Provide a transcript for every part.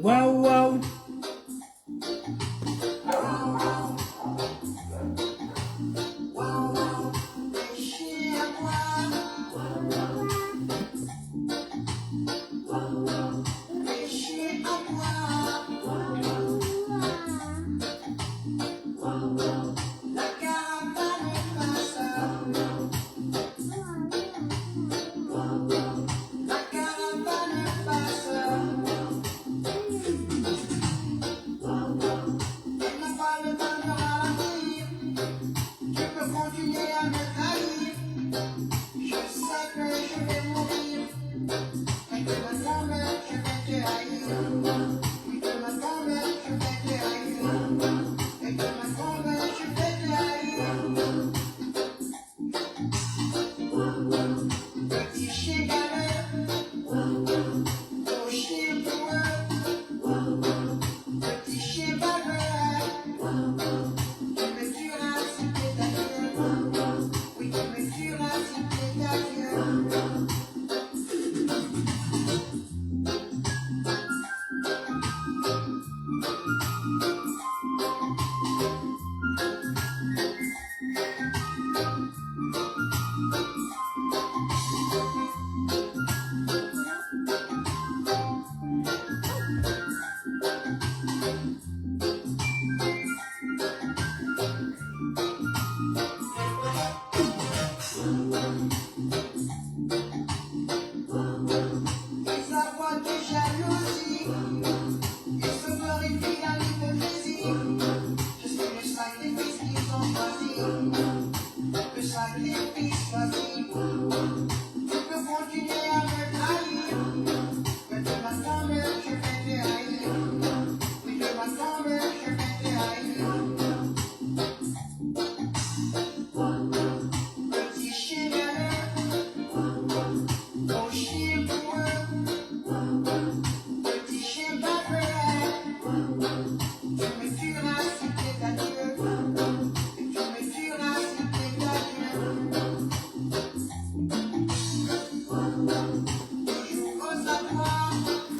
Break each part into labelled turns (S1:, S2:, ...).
S1: Waouh, waouh.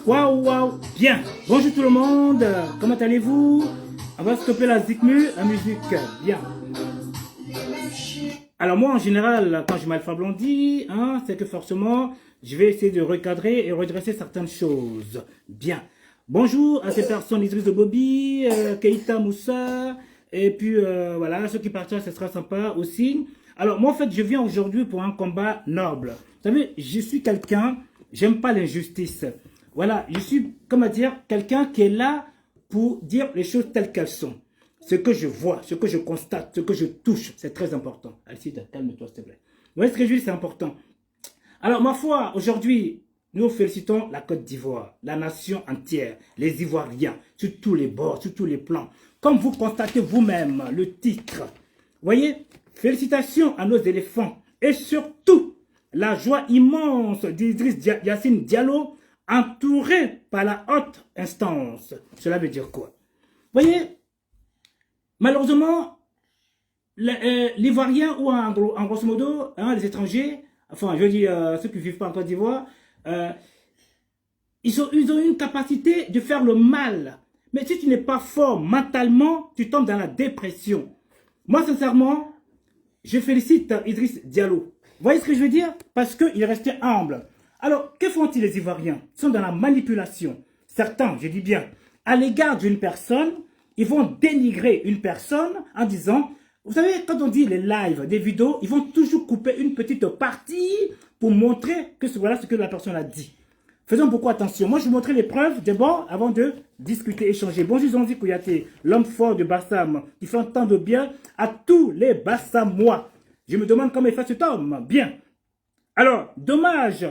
S1: Waouh, waouh, bien. Bonjour tout le monde, comment allez-vous? On va stopper la zikmu, la musique, bien. Alors moi en général, quand je m'alpha blondie, hein, c'est que forcément, je vais essayer de recadrer et redresser certaines choses. Bien. Bonjour à ces personnes, Idriss de Bobby, Keita Moussa, et puis voilà, ceux qui partagent, ce sera sympa aussi. Alors moi en fait, je viens aujourd'hui pour un combat noble. Vous savez, je suis quelqu'un, j'aime pas l'injustice. Voilà, je suis, comment dire, quelqu'un qui est là pour dire les choses telles qu'elles sont. Ce que je vois, ce que je constate, ce que je touche, c'est très important. Alcide, calme-toi s'il te plaît. Vous voyez ce que je dis, c'est important. Alors, ma foi, aujourd'hui, nous félicitons la Côte d'Ivoire, la nation entière, les Ivoiriens, sur tous les bords, sur tous les plans. Comme vous constatez vous-même le titre. Vous voyez, félicitations à nos éléphants. Et surtout, la joie immense d'Idriss Yacine Diallo, entouré par la haute instance. Cela veut dire quoi? Vous voyez, malheureusement, l'Ivoirien ou en grosso modo, hein, les étrangers, enfin je veux dire ceux qui ne vivent pas en Côte d'Ivoire, ils ont une capacité de faire le mal. Mais si tu n'es pas fort mentalement, tu tombes dans la dépression. Moi sincèrement, je félicite Idriss Diallo. Vous voyez ce que je veux dire? Parce qu'il est resté humble. Alors, que font-ils les Ivoiriens? Ils sont dans la manipulation. Certains, je dis bien, à l'égard d'une personne, ils vont dénigrer une personne en disant, vous savez, quand on dit les lives, des vidéos, ils vont toujours couper une petite partie pour montrer que voilà ce que la personne a dit. Faisons beaucoup attention. Moi, je vais montrer les preuves d'abord avant de discuter, échanger. Bonjour Zonzi Kouyaté, l'homme fort de Bassam, qui fait tant de bien à tous les Bassamois. Je me demande comment il fait cet homme. Bien. Alors, dommage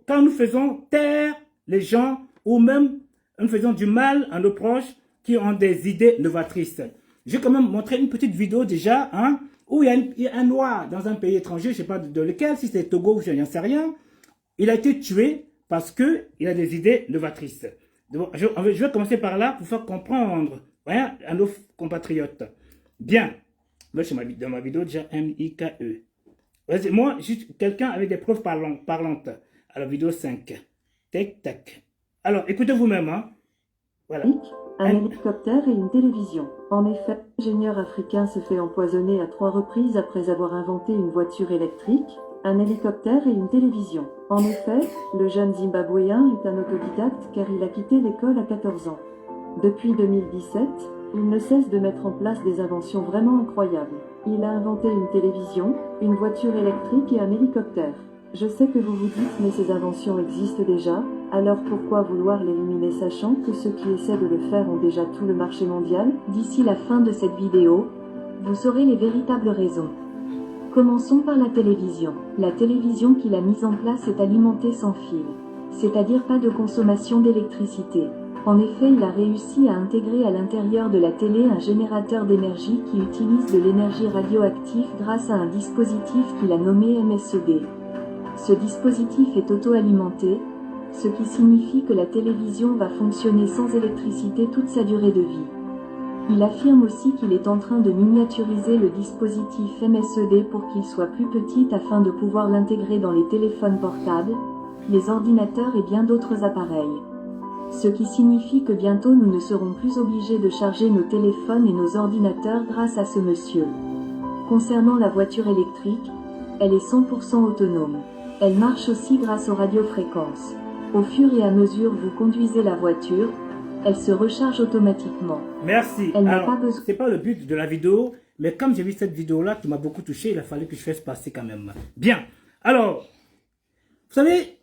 S1: quand nous faisons taire les gens ou même nous faisons du mal à nos proches qui ont des idées novatrices. Je vais quand même montrer une petite vidéo déjà, hein, où il y a un noir dans un pays étranger, je ne sais pas de lequel, si c'est Togo ou je n'en sais rien. Il a été tué parce qu'il a des idées novatrices. Donc, je vais commencer par là pour faire comprendre, hein, à nos compatriotes. Bien, dans ma vidéo déjà M-I-K-E. Moi, je suis quelqu'un avec des preuves parlantes. À la vidéo 5. tac, tac. Alors, écoutez vous-même. Hein. Voilà.
S2: Un hélicoptère et une télévision. En effet, l'ingénieur africain se fait empoisonner à 3 reprises après avoir inventé une voiture électrique, un hélicoptère et une télévision. En effet, le jeune Zimbabwéen est un autodidacte car il a quitté l'école à 14 ans. Depuis 2017, il ne cesse de mettre en place des inventions vraiment incroyables. Il a inventé une télévision, une voiture électrique et un hélicoptère. Je sais que vous vous dites mais ces inventions existent déjà, alors pourquoi vouloir l'éliminer sachant que ceux qui essaient de le faire ont déjà tout le marché mondial? D'ici la fin de cette vidéo, vous saurez les véritables raisons. Commençons par la télévision. La télévision qu'il a mise en place est alimentée sans fil, c'est-à-dire pas de consommation d'électricité. En effet, il a réussi à intégrer à l'intérieur de la télé un générateur d'énergie qui utilise de l'énergie radioactive grâce à un dispositif qu'il a nommé MSED. Ce dispositif est auto-alimenté, ce qui signifie que la télévision va fonctionner sans électricité toute sa durée de vie. Il affirme aussi qu'il est en train de miniaturiser le dispositif MSED pour qu'il soit plus petit afin de pouvoir l'intégrer dans les téléphones portables, les ordinateurs et bien d'autres appareils. Ce qui signifie que bientôt nous ne serons plus obligés de charger nos téléphones et nos ordinateurs grâce à ce monsieur. Concernant la voiture électrique, elle est 100% autonome. Elle marche aussi grâce aux radiofréquences. Au fur et à mesure où vous conduisez la voiture, elle se recharge automatiquement.
S1: Merci.
S2: Elle n'a
S1: Alors,
S2: pas besoin.
S1: c'est pas le but de la vidéo, mais comme j'ai vu cette vidéo-là qui m'a beaucoup touché, il a fallu que je fasse passer quand même. Bien. Alors, vous savez,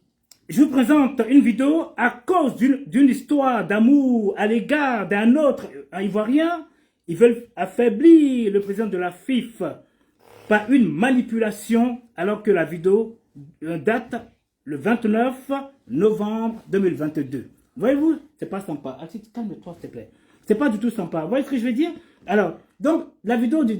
S1: je vous présente une vidéo à cause d'une histoire d'amour à l'égard d'un autre Ivoirien. Ils veulent affaiblir le président de la FIF par une manipulation alors que la vidéo date le 29 novembre 2022. Voyez-vous, c'est pas sympa. Calme-toi s'il te plaît. C'est pas du tout sympa. Vous voyez ce que je veux dire? Alors, donc, la vidéo de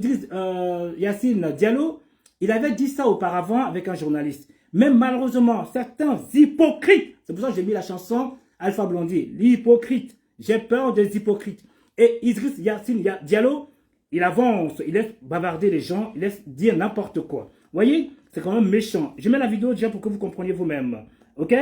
S1: Yacine Diallo, il avait dit ça auparavant avec un journaliste. Mais malheureusement, certains hypocrites, c'est pour ça que j'ai mis la chanson Alpha Blondy, l'hypocrite. J'ai peur des hypocrites. Et Idriss Yacine Diallo, il avance, il laisse bavarder les gens, il laisse dire n'importe quoi. Vous voyez, c'est quand même méchant. Je mets la vidéo déjà pour que vous compreniez vous-même. Ok?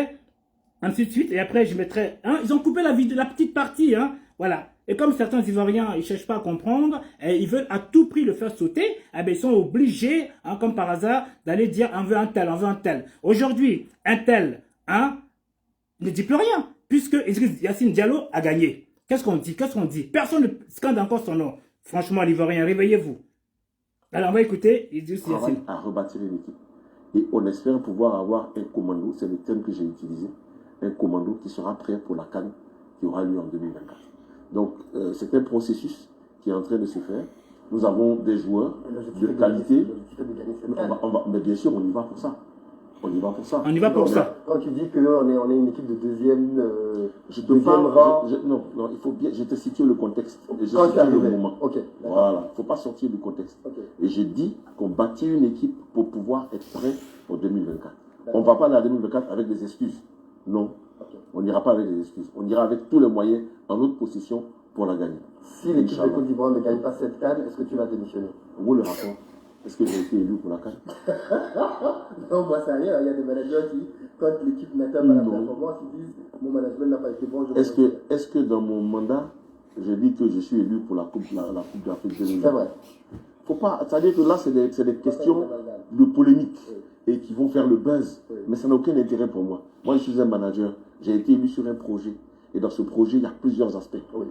S1: Ainsi de suite. Et après, je mettrai... Hein, ils ont coupé la vidéo, la petite partie. Hein, voilà. Et comme certains Ivoiriens, ils ne cherchent pas à comprendre, et ils veulent à tout prix le faire sauter, eh bien, ils sont obligés, hein, comme par hasard, d'aller dire on veut un tel, on veut un tel. Aujourd'hui, un tel, hein, ne dit plus rien, puisque Idriss Yacine Diallo a gagné. Qu'est-ce qu'on dit? Qu'est-ce qu'on dit? Personne ne scande encore son nom. Franchement, l'Ivoirien, réveillez-vous. Alors, on va écouter Idriss Yacine.
S3: À rebâtir une équipe. Et on espère pouvoir avoir un commando, c'est le terme que j'ai utilisé, un commando qui sera prêt pour la CAN qui aura lieu en 2024. Donc, c'est un processus qui est en train de se faire. Nous avons des joueurs de qualité. Mais bien sûr, on y va pour ça. On y va pour ça.
S1: On y va pour ça.
S4: Quand tu dis qu'on est une équipe de deuxième,
S3: je te parle,
S4: rang...
S3: non, il faut bien, je te situe le contexte. Et je
S4: Quand
S3: situe le moment.
S4: Okay,
S3: voilà, il ne faut pas sortir du contexte. Okay. Et j'ai dit qu'on bâtit une équipe pour pouvoir être prêt pour 2024. On ne va pas aller à 2024 avec des excuses. Non. Okay. On n'ira pas avec des excuses. On ira avec tous les moyens en notre possession pour la gagner.
S4: Si l'équipe de Côte d'Ivoire ne gagne pas cette CAN, est-ce que tu vas démissionner?
S3: Où le rapport? Est-ce que j'ai été élu pour la CAN?
S4: Non, moi ça rien. Il y a des managers qui, quand l'équipe n'atteint pas la performance, ils disent mon management n'a pas été bon.
S3: Est-ce que dans mon mandat, je dis que je suis élu pour la Coupe d'Afrique 2020?
S4: C'est vrai.
S3: Faut pas. C'est-à-dire que là, c'est des questions de polémique et qui vont faire le buzz. Mais ça n'a aucun intérêt pour moi. Moi, je suis un manager. J'ai été élu sur un projet. Et dans ce projet, il y a plusieurs aspects.
S4: Oui.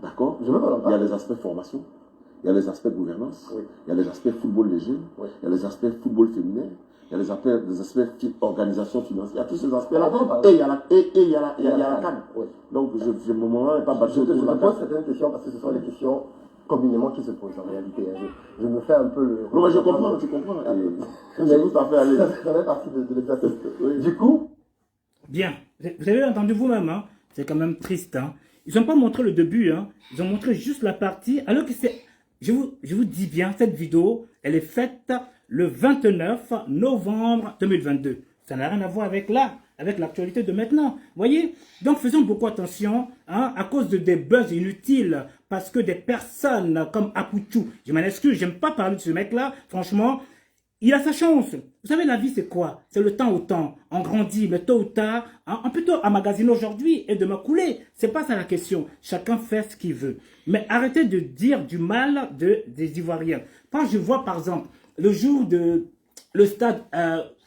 S3: D'accord? Il y a les aspects formation. Il y a les aspects gouvernance, il y a les aspects football léger, il y a les aspects football féminin, il y a les aspects organisation financière, il y a tous ces aspects-là. Et il y a la CAN. Donc, je mon moment n'est pas battu.
S4: Je te pose certaines questions parce que ce sont des questions communément qui se posent en réalité. Je me fais un peu le...
S3: Non, mais je comprends, tu comprends. C'est tout à fait aller.
S4: Ça fait partie de l'exercice. Du coup...
S1: Bien. Vous avez entendu vous-même, hein? C'est quand même triste, hein? Ils n'ont pas montré le début, hein? Ils ont montré juste la partie, alors que c'est... Je vous dis bien, cette vidéo, elle est faite le 29 novembre 2022. Ça n'a rien à voir avec l'actualité de maintenant. Voyez? Donc, faisons beaucoup attention, hein, à cause de des buzz inutiles, parce que des personnes comme Apoutou, je m'en excuse, j'aime pas parler de ce mec-là, franchement, il a sa chance. Vous savez, la vie, c'est quoi? C'est le temps au temps. On grandit, mais tôt ou tard, on peut emmagasiner aujourd'hui et demain couler. C'est pas ça la question. Chacun fait ce qu'il veut. Mais arrêtez de dire du mal des Ivoiriens. Quand je vois, par exemple, le jour de le stade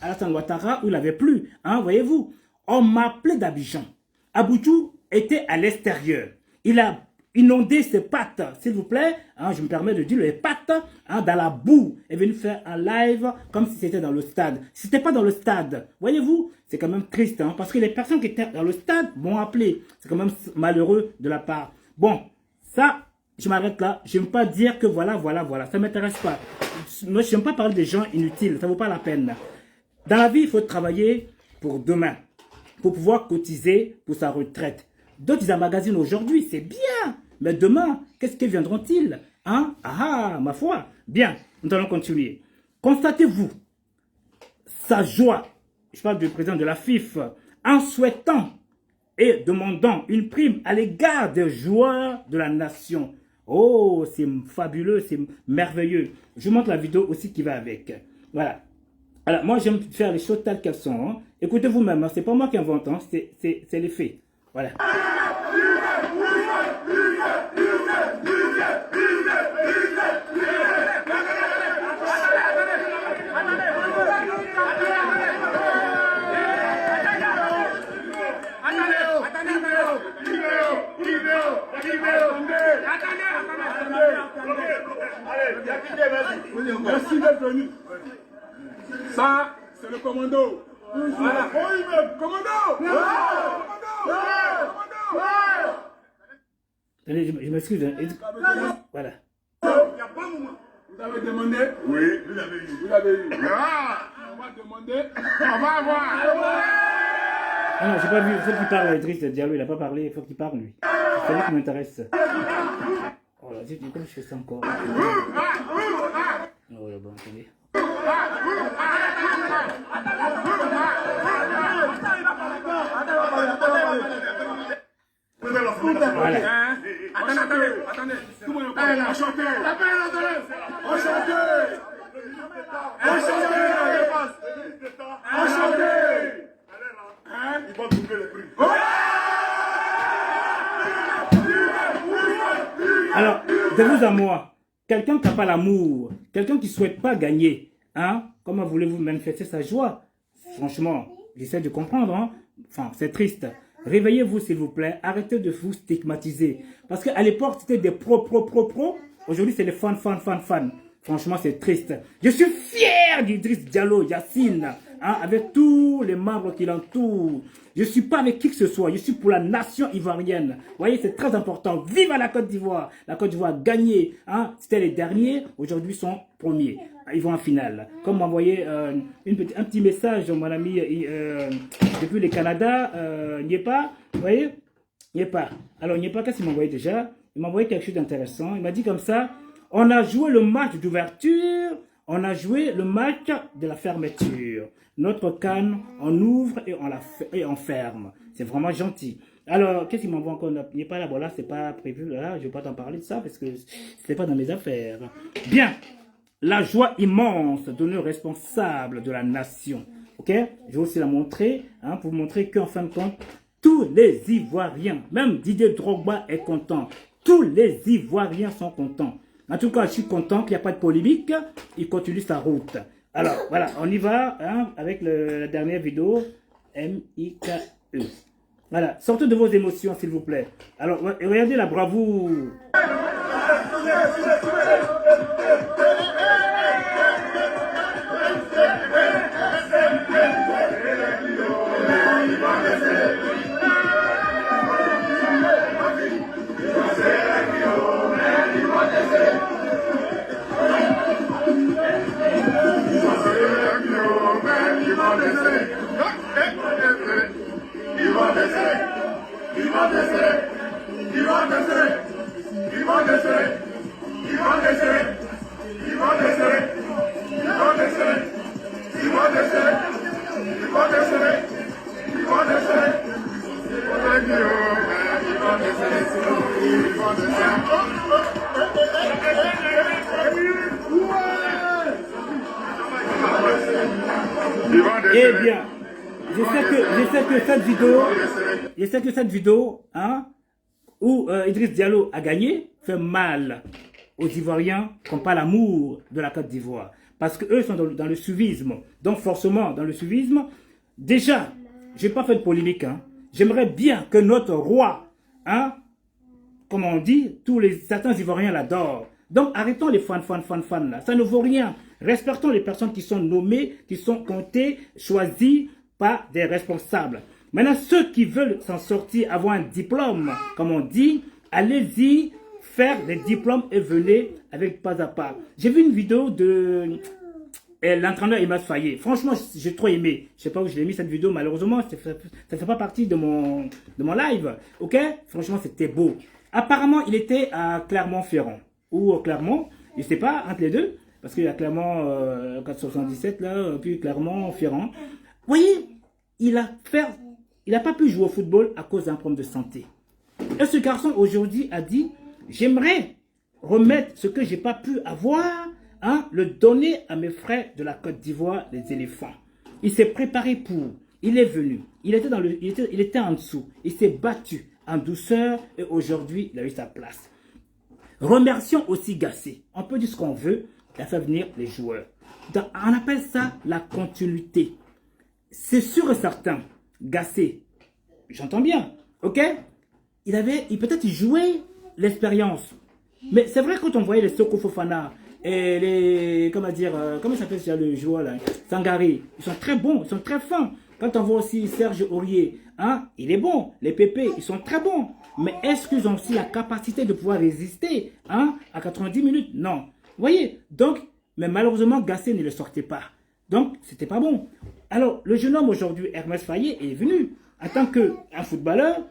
S1: Alassane Ouattara, où il n'avait plus, hein, voyez-vous, on m'appelait d'Abidjan. Aboutou était à l'extérieur. Il a inondé ses pattes, s'il vous plaît, hein, je me permets de dire les pattes, hein, dans la boue, est venu faire un live comme si c'était dans le stade. Si c'était pas dans le stade, voyez-vous, c'est quand même triste, hein, parce que les personnes qui étaient dans le stade m'ont appelé. C'est quand même malheureux de la part. Bon, ça, je m'arrête là. Je n'aime pas dire que voilà, ça ne m'intéresse pas. Moi, je n'aime pas parler des gens inutiles, ça ne vaut pas la peine. Dans la vie, il faut travailler pour demain, pour pouvoir cotiser pour sa retraite. D'autres, ils emmagasinent aujourd'hui, c'est bien. Mais demain, qu'est-ce que viendront-ils? Hein? Ah, ma foi. Bien, nous allons continuer. Constatez-vous sa joie, je parle du président de la FIF, en souhaitant et demandant une prime à l'égard des joueurs de la nation. Oh, c'est fabuleux, c'est merveilleux. Je vous montre la vidéo aussi qui va avec. Voilà. Alors, moi, j'aime faire les choses telles qu'elles sont. Hein. Écoutez vous-même, hein. C'est pas moi qui invente, hein. C'est les faits. Voilà.
S5: Merci d'être venu. Ça, c'est le commando. Voilà. Commando.
S1: Je m'excuse. Voilà.
S5: Il n'y a pas de moment. Vous avez demandé? Oui, vous avez eu. Vous avez eu. Ah, on va demander. On va avoir.
S1: Ah non, j'ai pas vu. Il faut qu'il parle, Idriss Diallo. Il n'a pas parlé. Il faut qu'il parle, lui. C'est lui qui m'intéresse. Oh là, comment je fais ça encore? Oh là, bon, attendez. Voilà.
S5: Attendez. Tout le monde est enchanté. Ils vont trouver les prix.
S1: Alors, de vous à moi, quelqu'un qui n'a pas l'amour, quelqu'un qui ne souhaite pas gagner, hein, comment voulez-vous manifester sa joie? Franchement, j'essaie de comprendre, hein. Enfin, c'est triste. Réveillez-vous, s'il vous plaît. Arrêtez de vous stigmatiser. Parce qu'à l'époque, c'était des pro. Aujourd'hui, c'est des fans. Franchement, c'est triste. Je suis fier d'Idriss Diallo, Yacine, hein, avec tous les membres qui l'entourent. Je ne suis pas avec qui que ce soit. Je suis pour la nation ivoirienne. Vous voyez, c'est très important. Vive à la Côte d'Ivoire. La Côte d'Ivoire a gagné. Hein. C'était les derniers. Aujourd'hui, ils sont premiers. Ils vont en finale. Comme m'a envoyé un petit message, mon ami, depuis le Canada, n'y est pas. Vous voyez, n'y est pas. Alors, n'y est pas, qu'est-ce qu'il m'a envoyé déjà? Il m'a envoyé quelque chose d'intéressant. Il m'a dit comme ça, on a joué le match d'ouverture, on a joué le match de la fermeture. Notre canne, on ouvre et on ferme. C'est vraiment gentil. Alors, qu'est-ce qu'il m'envoie encore? Il n'est pas là, bon là, c'est pas prévu, là, je ne vais pas t'en parler de ça parce que ce n'est pas dans mes affaires. Bien, la joie immense de nos responsables de la nation. Ok? Je vais aussi la montrer, hein, pour vous montrer qu'en fin de compte, tous les Ivoiriens, même Didier Drogba est content. Tous les Ivoiriens sont contents. En tout cas, je suis content qu'il n'y a pas de polémique. Il continue sa route. Alors, voilà, on y va, hein, avec la dernière vidéo. M-I-K-E. Voilà, sortez de vos émotions, s'il vous plaît. Alors, regardez la bravoure. Eh bien, je sais que cette vidéo, hein, où Idriss Diallo a gagné, fait mal aux Ivoiriens qui n'ont pas l'amour de la Côte d'Ivoire. Parce qu'eux sont dans le suivisme. Donc forcément, dans le suivisme, déjà, je n'ai pas fait de polémique. Hein. J'aimerais bien que notre roi, hein, comme on dit, certains Ivoiriens l'adorent. Donc arrêtons les fans là. Ça ne vaut rien. Respectons les personnes qui sont nommées, qui sont comptées, choisies par des responsables. Maintenant, ceux qui veulent s'en sortir, avoir un diplôme, comme on dit, allez-y, faire des diplômes et venez avec pas à pas. J'ai vu une vidéo de l'entraîneur Emas Faye. Franchement, j'ai trop aimé. Je sais pas où je l'ai mis cette vidéo, malheureusement, ça ne fait pas partie de mon live. Ok? Franchement, c'était beau. Apparemment, il était à Clermont-Ferrand. Ou à Clermont, je sais pas, entre les deux. Parce qu'il y a Clermont 477, là, puis Clermont-Ferrand. Vous voyez, il a pas pu jouer au football à cause d'un problème de santé. Et ce garçon, aujourd'hui, a dit, j'aimerais remettre ce que j'ai pas pu avoir, hein, le donner à mes frères de la Côte d'Ivoire, les éléphants. Il s'est préparé pour, il est venu, il était en dessous, il s'est battu en douceur et aujourd'hui, il a eu sa place. Remercions aussi Gassé. On peut dire ce qu'on veut, il a fait venir les joueurs. On appelle ça la continuité. C'est sûr et certain, Gassé, j'entends bien, ok? Peut-être il jouait l'expérience. Mais c'est vrai quand on voyait les Seko Fofana et les, comment s'appelle le joueur là, Sangaré, ils sont très bons, ils sont très fins. Quand on voit aussi Serge Aurier, hein, il est bon. Les Pépé, ils sont très bons. Mais est-ce qu'ils ont aussi la capacité de pouvoir résister, hein, à 90 minutes? Non. Vous voyez? Donc, mais malheureusement, Gassé ne le sortait pas. Donc, c'était pas bon. Alors, le jeune homme aujourd'hui, Hermès Faye, est venu. En tant qu'un footballeur,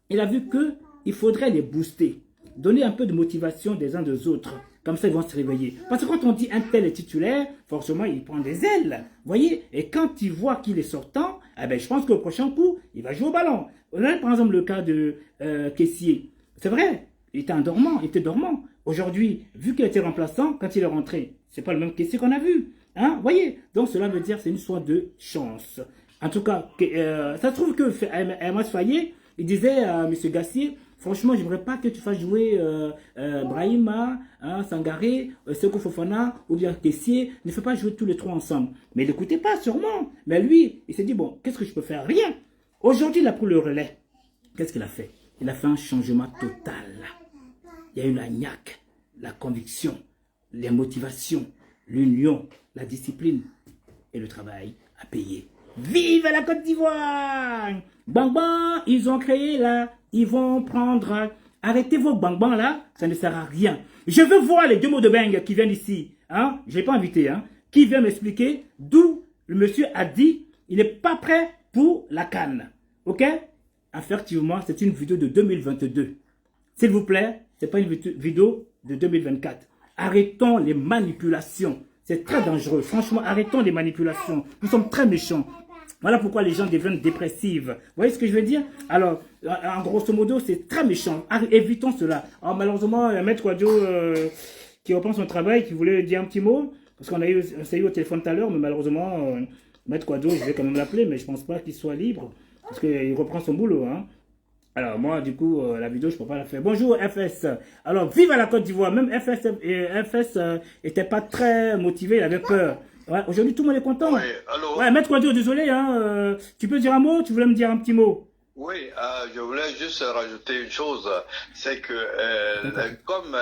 S1: il a vu qu'il faudrait les booster. Donner un peu de motivation des uns des autres. Comme ça, ils vont se réveiller. Parce que quand on dit un tel est titulaire, forcément, il prend des ailes. Vous voyez? Et quand il voit qu'il est sortant, eh ben, je pense qu'au prochain coup, il va jouer au ballon. On a par exemple le cas de Kessié. C'est vrai, il était dormant. Aujourd'hui, vu qu'il était remplaçant, quand il est rentré, c'est pas le même Kessié qu'on a vu. Hein? Vous voyez? Donc cela veut dire que c'est une histoire de chance. En tout cas, ça se trouve que Hermès Faye, il disait à M. Gassier, franchement, j'aimerais pas que tu fasses jouer Brahima, hein, Sangaré, Seko Fofana ou bien Kessié. Ne fais pas jouer tous les trois ensemble. Mais il n'écoutait pas, sûrement. Mais lui, il s'est dit, bon, qu'est-ce que je peux faire? Rien. Aujourd'hui, il a pris le relais. Qu'est-ce qu'il a fait? Il a fait un changement total. Il y a eu la niaque, la conviction, les motivations, l'union, la discipline et le travail à payer. Vive la Côte d'Ivoire! Bang bang, ils ont créé là, ils vont prendre. Arrêtez vos bang bang là, ça ne sert à rien. Je veux voir les deux mots de bang qui viennent ici. Hein? Je ne l'ai pas invité. Hein? Qui vient m'expliquer d'où le monsieur a dit il n'est pas prêt pour la CAN. Ok? Effectivement, c'est une vidéo de 2022. S'il vous plaît, ce n'est pas une vidéo de 2024. Arrêtons les manipulations. C'est très dangereux. Franchement, arrêtons les manipulations. Nous sommes très méchants. Voilà pourquoi les gens deviennent dépressifs. Vous voyez ce que je veux dire? Alors, en grosso modo, c'est très méchant. Évitons cela. Alors, malheureusement, Maître Kouadio, qui reprend son travail, qui voulait dire un petit mot, parce qu'on s'est eu au téléphone tout à l'heure, mais malheureusement, Maître Kouadio, je vais quand même l'appeler, mais je ne pense pas qu'il soit libre, parce qu'il reprend son boulot. Hein. Alors, moi, du coup, la vidéo, je ne peux pas la faire. Bonjour, FS. Alors, vive à la Côte d'Ivoire. Même FS était pas très motivé, il avait peur. Ouais, aujourd'hui, tout le monde est content.
S6: Oui, allô?
S1: Ouais, Maître Kouadio, désolé, hein, tu peux dire un mot? Tu voulais me dire un petit mot?
S6: Oui, je voulais juste rajouter une chose. C'est que, comme,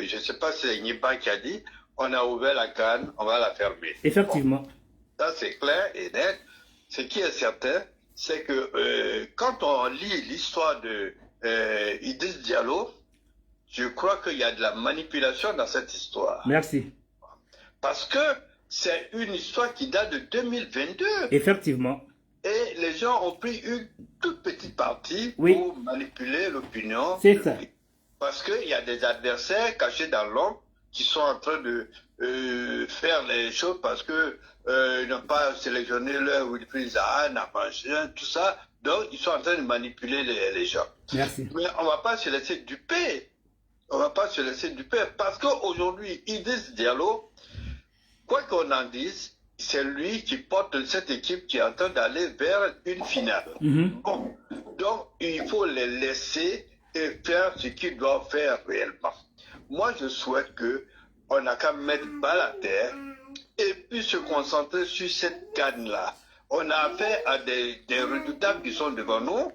S6: je ne sais pas si c'est Nipa qui a dit, on a ouvert la canne, on va la fermer.
S1: Effectivement.
S6: Bon, ça, c'est clair et net. Ce qui est certain, c'est que quand on lit l'histoire de Idriss Diallo, je crois qu'il y a de la manipulation dans cette histoire.
S1: Merci.
S6: Parce que c'est une histoire qui date de 2022.
S1: Effectivement.
S6: Et les gens ont pris une toute petite partie pour manipuler l'opinion.
S1: C'est ça.
S6: Parce qu'il y a des adversaires cachés dans l'ombre qui sont en train de faire les choses parce que ils n'ont pas sélectionné leur Wilfried Zaha, tout ça. Donc, ils sont en train de manipuler les gens.
S1: Merci.
S6: Mais on ne va pas se laisser duper. On ne va pas se laisser duper parce qu'aujourd'hui, Idriss Diallo, quoi qu'on en dise, c'est lui qui porte cette équipe qui est en train d'aller vers une finale. Bon, donc il faut les laisser et faire ce qu'ils doivent faire réellement. Moi, je souhaite qu'on n'a qu'à mettre balle à terre et puis se concentrer sur cette canne-là. On a affaire à des redoutables qui sont devant nous.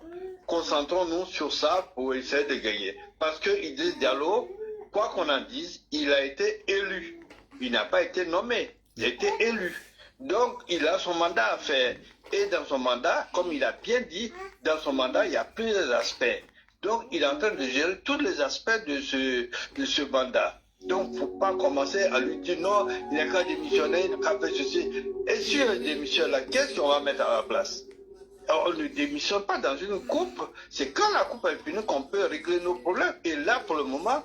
S6: Concentrons-nous sur ça pour essayer de gagner. Parce que Idriss Diallo, quoi qu'on en dise, il a été élu. Il n'a pas été nommé, il a été élu. Donc, il a son mandat à faire. Et dans son mandat, comme il a bien dit, dans son mandat, il y a plusieurs aspects. Donc, il est en train de gérer tous les aspects de ce mandat. Donc, il ne faut pas commencer à lui dire non, il n'a qu'à démissionner, il n'a qu'à faire ceci. Et sur il démissionne là, qu'est-ce qu'on va mettre à la place? On ne démissionne pas dans une coupe. C'est quand la coupe est finie qu'on peut régler nos problèmes. Et là, pour le moment,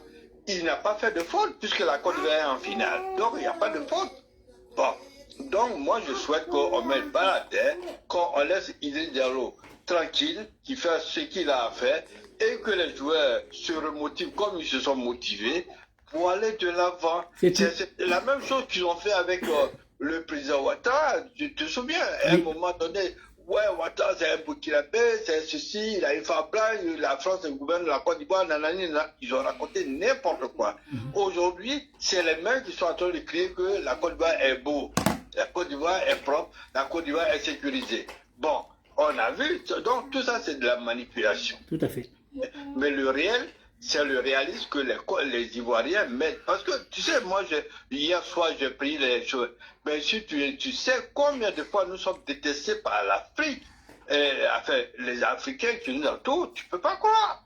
S6: il n'a pas fait de faute puisque la Côte d'Ivoire est en finale. Donc, il n'y a pas de faute. Bon. Donc, moi, je souhaite qu'on mette pas la terre, qu'on laisse Idriss Diallo tranquille, qu'il fasse ce qu'il a à faire et que les joueurs se remotivent comme ils se sont motivés pour aller de l'avant. C'est la même chose qu'ils ont fait avec le président Ouattara. Tu te souviens, à un moment donné, ouais, Ouattara, c'est un Burkinabé, c'est ceci, il a une femme blanche, la France gouverne la Côte d'Ivoire, ils ont raconté n'importe quoi. Aujourd'hui, c'est les mêmes qui sont en train de crier que la Côte d'Ivoire est beau, la Côte d'Ivoire est propre, la Côte d'Ivoire est sécurisée. Bon, on a vu, donc tout ça c'est de la manipulation.
S1: Tout à fait.
S6: Mais le réel, c'est le réalisme que les Ivoiriens mettent. Parce que, tu sais, moi, hier soir, j'ai pris les choses. Mais si tu sais combien de fois nous sommes détestés par l'Afrique, enfin, les Africains qui nous entourent, tu peux pas croire.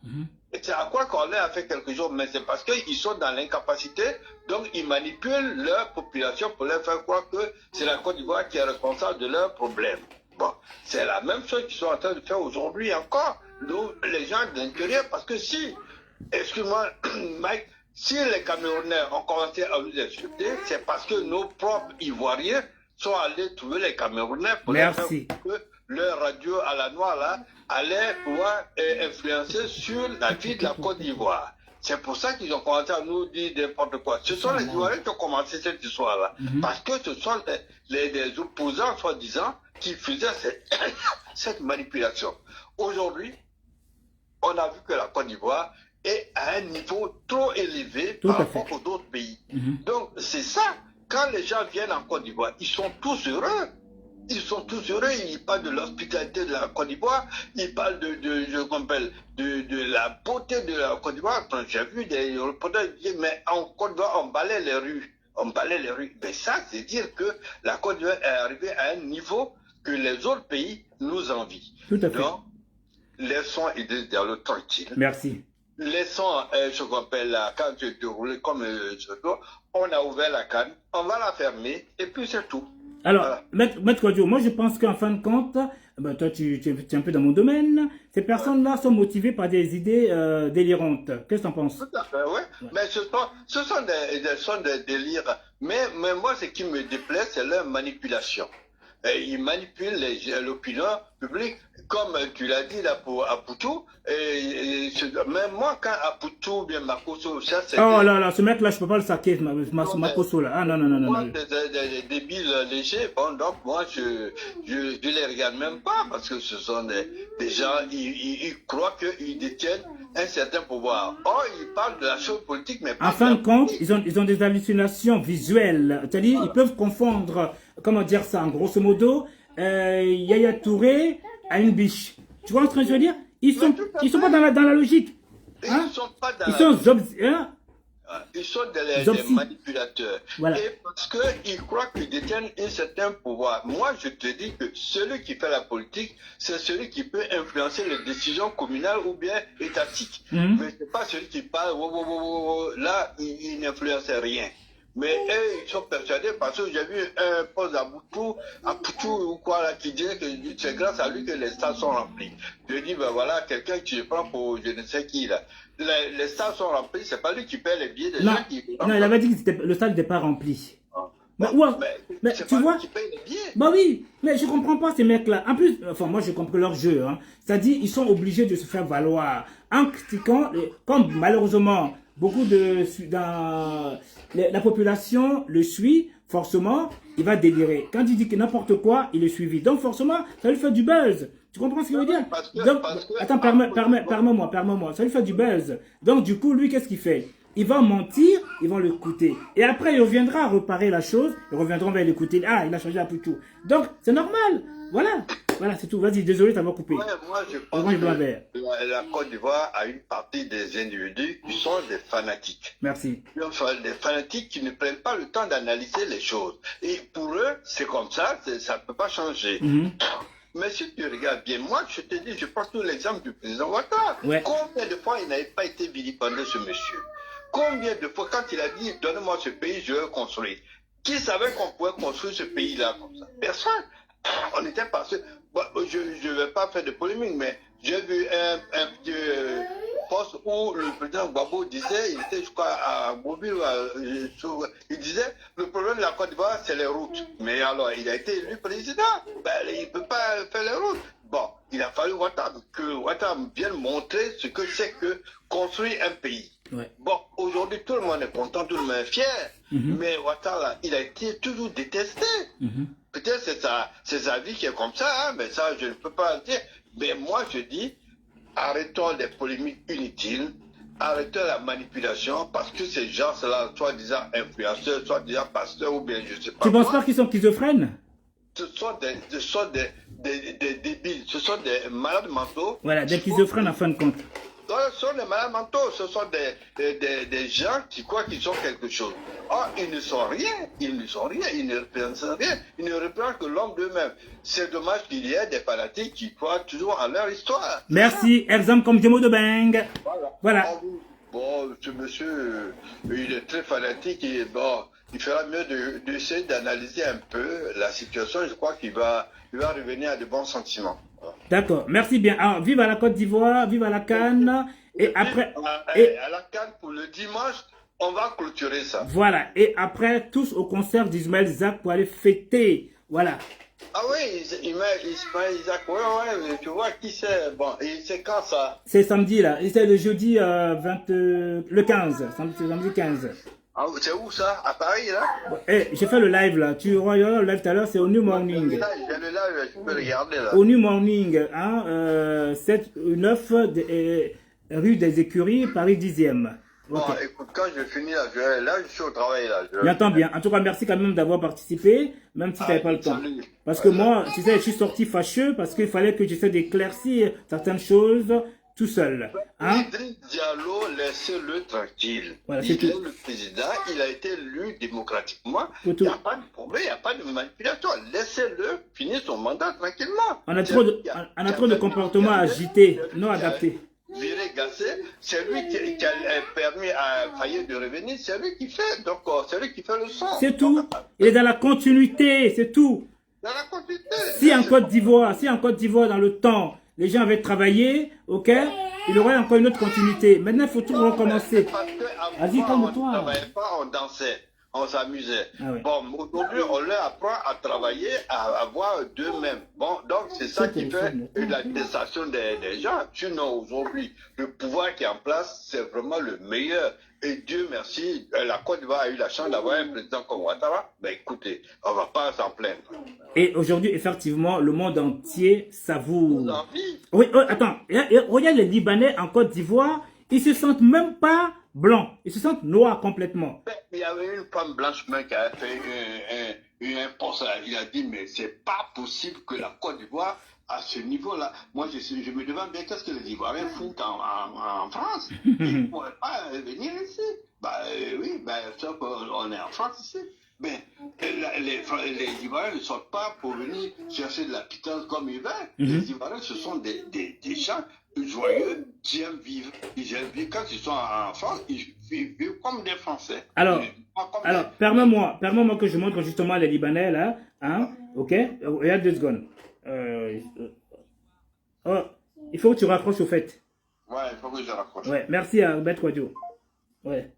S6: Et c'est à quoi qu'on leur a fait quelque chose, mais c'est parce qu'ils sont dans l'incapacité, donc ils manipulent leur population pour leur faire croire que c'est la Côte d'Ivoire qui est responsable de leurs problèmes. Bon, c'est la même chose qu'ils sont en train de faire aujourd'hui encore, nous, les gens de l'intérieur, parce que si, excuse-moi, Mike, si les Camerounais ont commencé à nous insulter, c'est parce que nos propres Ivoiriens sont allés trouver les Camerounais pour leur faire que leur radio à la noire là allait pouvoir influencer sur la vie de la Côte d'Ivoire. C'est pour ça qu'ils ont commencé à nous dire n'importe quoi. Ce sont les Ivoiriens qui ont commencé cette histoire-là. Parce que ce sont les opposants, soi-disant, qui faisaient cette manipulation. Aujourd'hui, on a vu que la Côte d'Ivoire est à un niveau trop élevé par rapport aux autres pays. Donc, c'est ça. Quand les gens viennent en Côte d'Ivoire, ils sont tous heureux. Ils sont tous heureux. Ils parlent de l'hospitalité de la Côte d'Ivoire. Ils parlent de la beauté de la Côte d'Ivoire. J'ai vu des reportages qui disent, mais en Côte d'Ivoire, on balaie les rues. On balaie les rues. Mais ça, c'est dire que la Côte d'Ivoire est arrivée à un niveau que les autres pays nous envient.
S1: Tout à fait.
S6: Donc, laissons Idriss Diallo tranquille.
S1: Merci.
S6: Laissons ce qu'on appelle la canne se dérouler comme on a ouvert la canne, on va la fermer et puis c'est tout.
S1: Alors,
S6: voilà.
S1: Maître Kouadio, moi je pense qu'en fin de compte, ben, toi tu es un peu dans mon domaine, ces personnes-là sont motivées par des idées délirantes. Qu'est-ce que tu en penses?
S6: Tout à fait, oui. Mais ce sont des délires. Mais moi, ce qui me déplaît, c'est leur manipulation. Ils manipulent l'opinion publique, comme tu l'as dit là pour Apoutou. Même moi, quand Apoutou, bien Makosso, ça c'est...
S1: Oh là là, ce mec-là, je peux pas le saquer, Makosso là. Ah non, non, non, non.
S6: Des débiles légers, bon, donc moi, je les regarde même pas, parce que ce sont des gens, ils croient qu'ils détiennent un certain pouvoir. Or, ils parlent de la chose politique, mais pas
S1: en fin de compte, ils ont des hallucinations visuelles. C'est-à-dire, voilà. Ils peuvent confondre, comment dire ça, en grosso modo, Yaya Touré à une biche. Tu vois ce que je veux dire? Ils sont pas dans la logique. Hein?
S6: Ils sont pas dans
S1: ils sont
S6: des manipulateurs.
S1: Voilà.
S6: Et parce qu'ils croient qu'ils détiennent un certain pouvoir. Moi, je te dis que celui qui fait la politique, c'est celui qui peut influencer les décisions communales ou bien étatiques. Mais c'est pas celui qui parle, là, il n'influence rien. Mais eux, ils sont persuadés parce que j'ai vu un poste à Poutou ou quoi là, qui disait que c'est grâce à lui que les stades sont remplis. Je dis, ben voilà, quelqu'un qui se prend pour je ne sais qui là. Les stades sont remplis, c'est pas lui qui paie les billets des gens qui...
S1: Non, il avait dit que le stade n'était pas rempli. Mais tu vois,
S6: qui paye les billets.
S1: Bah oui, mais je comprends pas ces mecs-là. En plus, enfin moi je comprends leur jeu. Hein. C'est-à-dire ils sont obligés de se faire valoir en critiquant, comme malheureusement beaucoup la population le suit. forcément, il va délirer. Quand il dit que n'importe quoi, il est suivi. Donc, forcément, ça lui fait du buzz. Tu comprends ce que je veux dire? Donc, attends, permets-moi. Ça lui fait du buzz. Donc, du coup, lui, qu'est-ce qu'il fait? Il va mentir, ils vont l'écouter. Et après, il reviendra réparer la chose. Ils reviendront vers l'écouter. Ah, il a changé un peu tout. Donc, c'est normal. Voilà. Voilà, c'est tout. Vas-y, désolé, ça m'a coupé.
S6: Ouais, moi, je pense que la Côte d'Ivoire a une partie des individus qui sont des fanatiques.
S1: Merci.
S6: Des fanatiques qui ne prennent pas le temps d'analyser les choses. Et pour eux, c'est comme ça ne peut pas changer. Mais si tu regardes bien, moi, je te dis, je prends tout l'exemple du président Ouattara.
S1: Ouais.
S6: Combien de fois il n'avait pas été vilipendé, ce monsieur? Combien de fois, quand il a dit, donne-moi ce pays, je veux construire. Qui savait qu'on pouvait construire ce pays-là comme ça? Personne. On était passé. Bon, je ne vais pas faire de polémique, mais j'ai vu un petit poste où le président Gbagbo disait, il était, je crois, à Mobile, il disait, le problème de la Côte d'Ivoire, c'est les routes. Mais alors, il a été élu président. Ben, il ne peut pas faire les routes. Bon, il a fallu que Ouattara vienne montrer ce que c'est que construire un pays.
S1: Ouais.
S6: Bon, aujourd'hui, tout le monde est content, tout le monde est fier. Mais Ouattara, il a été toujours détesté. Peut-être c'est sa vie qui est comme ça, hein, mais ça, je ne peux pas le dire. Mais moi, je dis, arrêtons les polémiques inutiles, arrêtons la manipulation, parce que ces gens-là, soi-disant influenceurs, soi-disant pasteurs, ou bien je sais pas.
S1: Tu penses pas qu'ils sont schizophrènes?
S6: Ce sont des débiles, ce sont des malades mentaux.
S1: Voilà, des schizophrènes en fin de compte.
S6: Ce sont des malades mentaux, ce sont des gens qui croient qu'ils sont quelque chose. Or, ils ne sont rien, ils ne représentent rien, ils ne représentent que l'homme d'eux-mêmes. C'est dommage qu'il y ait des fanatiques qui croient toujours en leur histoire.
S1: Merci, exemple comme Jemo de Beng. Voilà.
S6: Bon, ce monsieur, il est très fanatique et bon, il fera mieux d'essayer d'analyser un peu la situation. Je crois qu'il va revenir à de bons sentiments.
S1: D'accord, merci bien. Alors, vive à la Côte d'Ivoire, vive à la Cannes. Et après.
S6: À la Cannes pour le dimanche, on va clôturer ça.
S1: Voilà, et après, tous au concert d'Ismaël Isaac pour aller fêter. Voilà.
S6: Ah oui, Ismaël Isaac, ouais, tu vois qui c'est. Bon, et c'est quand ça?
S1: C'est samedi là, et c'est le jeudi le 15, samedi 15.
S6: Ah, c'est où ça? À Paris là?
S1: J'ai fait le live là, tu regardes le live tout à l'heure, c'est au New Morning.
S6: J'ai le live, je peux regarder là.
S1: Au New Morning, hein, 9 rue des Écuries, Paris 10e.
S6: Bon, écoute, quand je finis là, je suis au travail là.
S1: J'entends bien. En tout cas, merci quand même d'avoir participé, même si tu n'avais pas le temps.
S6: Salut.
S1: Parce que moi, tu sais, je suis sorti fâcheux parce qu'il fallait que j'essaie d'éclaircir certaines choses tout seul. Hein?
S6: Idriss Diallo, laissez-le tranquille.
S1: Voilà,
S6: il
S1: c'est
S6: est
S1: tout.
S6: le président, il a été élu démocratiquement.
S1: C'est
S6: Il
S1: tout.
S6: n'y a pas de problème, il n'y a pas de manipulation. Laissez-le finir son mandat tranquillement.
S1: On a trop de comportements agités, non adaptés.
S6: Viré Gassé, c'est lui qui a permis à Faye de revenir, c'est lui qui fait, donc c'est lui qui fait le son.
S1: C'est tout. Il est dans la continuité, c'est tout.
S6: Dans la continuité.
S1: Si en Côte d'Ivoire, dans le temps, les gens avaient travaillé, ok, il y aurait encore une autre continuité. Maintenant, il faut tout recommencer. Vas-y, calme-toi.
S6: On ne travaillait pas, on dansait, on s'amusait.
S1: Ah ouais.
S6: Bon, aujourd'hui, on leur apprend à travailler, à avoir d'eux-mêmes. Bon, donc c'est ça qui fait la détestation des gens. Sinon, aujourd'hui, le pouvoir qui est en place, c'est vraiment le meilleur. Et Dieu merci, la Côte d'Ivoire a eu la chance d'avoir un président comme Ouattara. Ben écoutez, on ne va pas s'en plaindre.
S1: Et aujourd'hui, effectivement, le monde entier savoure.
S6: Vous en vivez.
S1: Oui, attends, regarde les Libanais en Côte d'Ivoire, ils se sentent même pas blancs, ils se sentent noirs complètement.
S6: Il y avait une femme blanche même qui a fait un poste. Il a dit, mais c'est pas possible que la Côte d'Ivoire, à ce niveau-là, moi je me demande bien qu'est-ce que les Ivoiriens foutent en France. Ils ne pourraient pas venir ici. Oui, sauf qu'on est en France ici. Mais les Ivoiriens ne sortent pas pour venir chercher de la pitance comme ils veulent. Les Ivoiriens, ce sont des gens joyeux qui aiment vivre. Ils aiment vivre. Quand ils sont en France, ils vivent comme des Français.
S1: Alors, permets-moi que je montre justement les Libanais là. Hein? Ok? Regarde 2 secondes. Il faut que tu raccroches au fait.
S6: Ouais, il faut que je raccroche.
S1: Ouais, merci à Bête Radio. Ouais.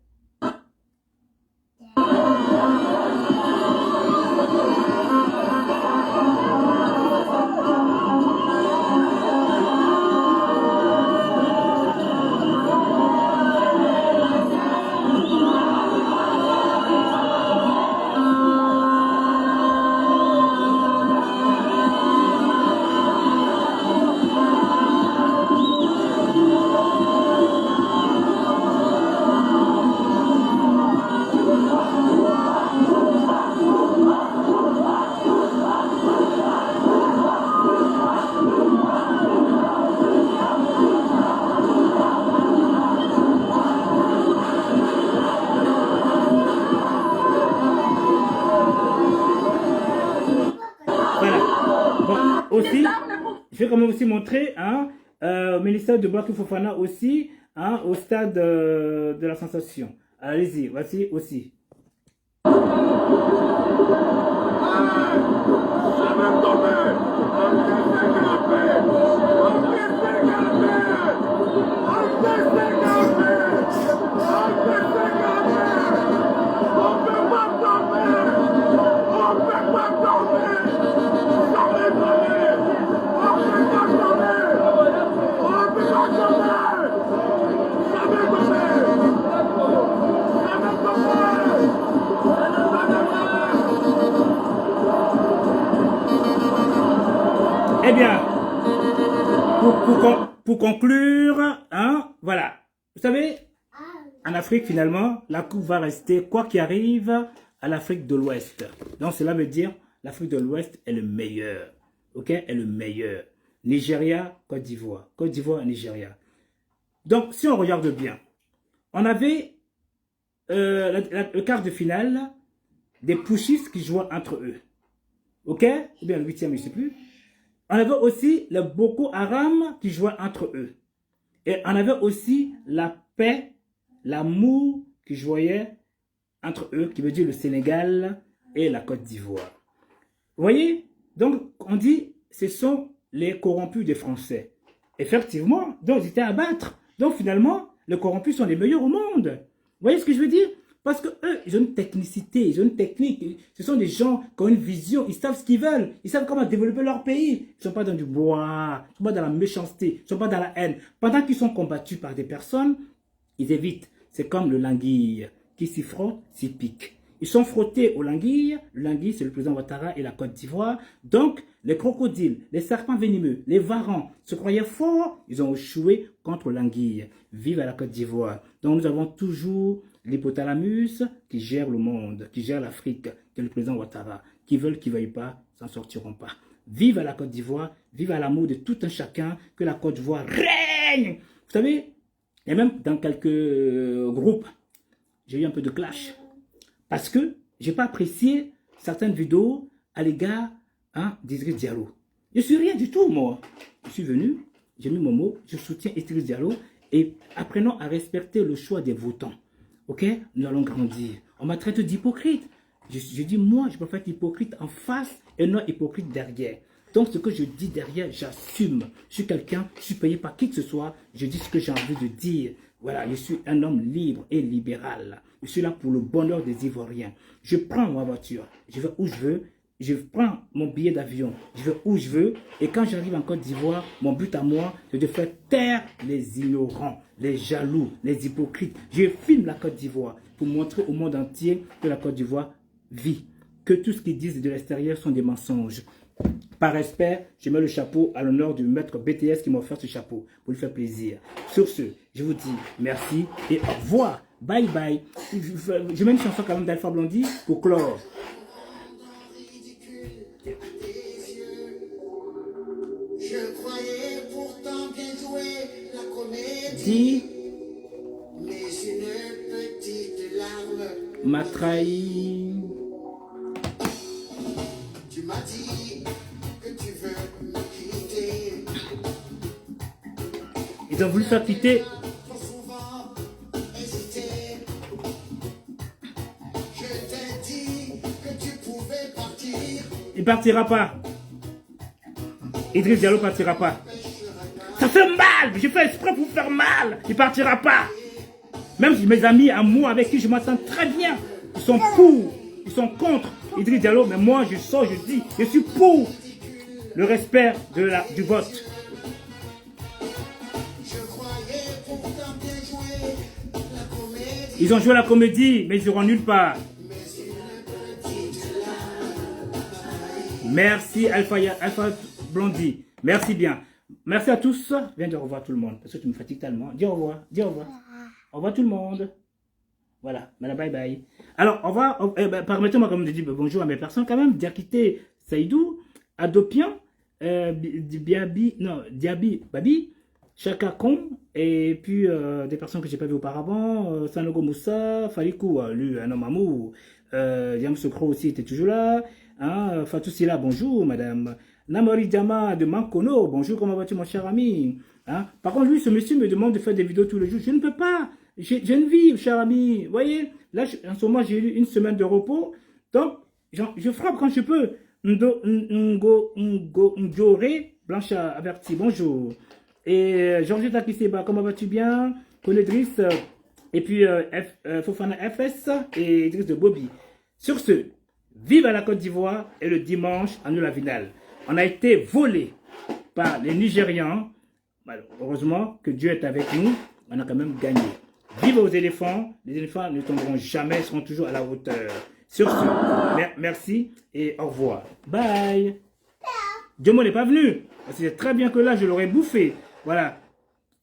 S1: quand même aussi montrer hein, au ministère de Boubacar Fofana aussi, hein, au stade de la sensation. Allez-y, voici aussi. Eh bien, pour conclure, hein, voilà. Vous savez, en Afrique, finalement, la coupe va rester, quoi qu'il arrive, à l'Afrique de l'Ouest. Donc, cela veut dire l'Afrique de l'Ouest est le meilleur. Ok, est le meilleur. Nigeria, Côte d'Ivoire. Côte d'Ivoire, Nigeria. Donc, si on regarde bien, on avait le quart de finale des pushistes qui jouaient entre eux. Ok, ou bien le 8e, je ne sais plus. On avait aussi le Boko Haram qui jouait entre eux. Et on avait aussi la paix, l'amour qui jouait entre eux, qui veut dire le Sénégal et la Côte d'Ivoire. Vous voyez? Donc, on dit, ce sont les corrompus des Français. Effectivement, donc ils étaient à battre. Donc, finalement, les corrompus sont les meilleurs au monde. Vous voyez ce que je veux dire? Parce que eux, ils ont une technicité, ils ont une technique. Ce sont des gens qui ont une vision, ils savent ce qu'ils veulent. Ils savent comment développer leur pays. Ils ne sont pas dans du bois, ils ne sont pas dans la méchanceté, ils ne sont pas dans la haine. Pendant qu'ils sont combattus par des personnes, ils évitent. C'est comme le languille qui s'y frotte, s'y pique. Ils sont frottés au languille. Le languille, c'est le président Ouattara et la Côte d'Ivoire. Donc, les crocodiles, les serpents venimeux, les varans se croyaient forts. Ils ont échoué contre l'anguille. Vive à la Côte d'Ivoire. Donc, nous avons toujours l'hypothalamus qui gère le monde, qui gère l'Afrique, qui est le président Ouattara. Qui veulent, qui ne veuillent pas, s'en sortiront pas. Vive à la Côte d'Ivoire. Vive à l'amour de tout un chacun. Que la Côte d'Ivoire règne. Vous savez, et même dans quelques groupes, j'ai eu un peu de clash. Parce que je n'ai pas apprécié certaines vidéos à l'égard hein, d'Idriss Diallo. Je ne suis rien du tout, moi. Je suis venu, j'ai mis mon mot, je soutiens Idriss Diallo et apprenons à respecter le choix des votants. Ok? Nous allons grandir. On m'a traité d'hypocrite. Je dis, moi, je préfère être hypocrite en face et non hypocrite derrière. Donc, ce que je dis derrière, j'assume. Je suis quelqu'un, je suis payé par qui que ce soit, je dis ce que j'ai envie de dire. Voilà, je suis un homme libre et libéral. Je suis là pour le bonheur des Ivoiriens. Je prends ma voiture, je vais où je veux, je prends mon billet d'avion, je vais où je veux. Et quand j'arrive en Côte d'Ivoire, mon but à moi, c'est de faire taire les ignorants, les jaloux, les hypocrites. Je filme la Côte d'Ivoire pour montrer au monde entier que la Côte d'Ivoire vit. Que tout ce qu'ils disent de l'extérieur sont des mensonges. Par respect, je mets le chapeau à l'honneur du maître BTS qui m'a offert ce chapeau pour lui faire plaisir. Sur ce, je vous dis merci et au revoir. Bye bye. Je mets une chanson quand même d'Alpha Blondy pour clore.
S7: Je croyais pourtant bien jouer la comédie,
S1: Dis,
S7: mais une petite larme
S1: m'a trahi.
S7: tu m'as dit que tu veux me quitter.
S1: Ils ont voulu faire quitter.
S7: Trop souvent hésité. Je t'ai dit que tu pouvais partir.
S1: Il partira pas. Idriss Diallo partira pas. Ça fait mal. Je fais exprès pour vous faire mal. Il partira pas. Même si mes amis à moi avec qui je m'entends très bien, ils sont pour, ils sont contre Idriss Diallo, mais moi je sors, je dis, je suis pour le respect du vote. Ils ont joué la comédie, mais ils iront nulle part. Merci Alpha Blondie. Merci bien. Merci à tous. Viens dire au revoir tout le monde. Parce que tu me fatigues tellement. Dis au revoir. Dis au revoir. Au revoir tout le monde. Voilà. Bye bye. Alors, au revoir. Permettez-moi comme de dire bonjour à mes personnes quand même. Diakité Saïdou, Adopian, Diaby, Babi, Chaka Kon, et puis des personnes que je n'ai pas vues auparavant, Sanogo Moussa, Falikou, lui, un homme amour, James Sokro aussi était toujours là, hein, Fatou Silla, bonjour madame, Namori Diama de Mankono, bonjour, comment vas-tu mon cher ami? Hein? Par contre, lui, ce monsieur me demande de faire des vidéos tous les jours. Je ne peux pas. J'ai une vie, cher ami. Vous voyez, là, en ce moment, j'ai eu une semaine de repos. Donc, je frappe quand je peux. Ndjore, Blanche Averti, bonjour. Et Georgette Akiseba, comment vas-tu bien? Colédris, et puis Fofana FS et Idriss de Bobby. Sur ce, vive à la Côte d'Ivoire et le dimanche, en la finale. On a été volé par les Nigérians. Heureusement que Dieu est avec nous, on a quand même gagné. Vive aux éléphants, les éléphants ne tomberont jamais, ils seront toujours à la hauteur. Sur ce, merci et au revoir. Bye. Diomo n'est pas venu. C'est très bien que là, je l'aurais bouffé. Voilà.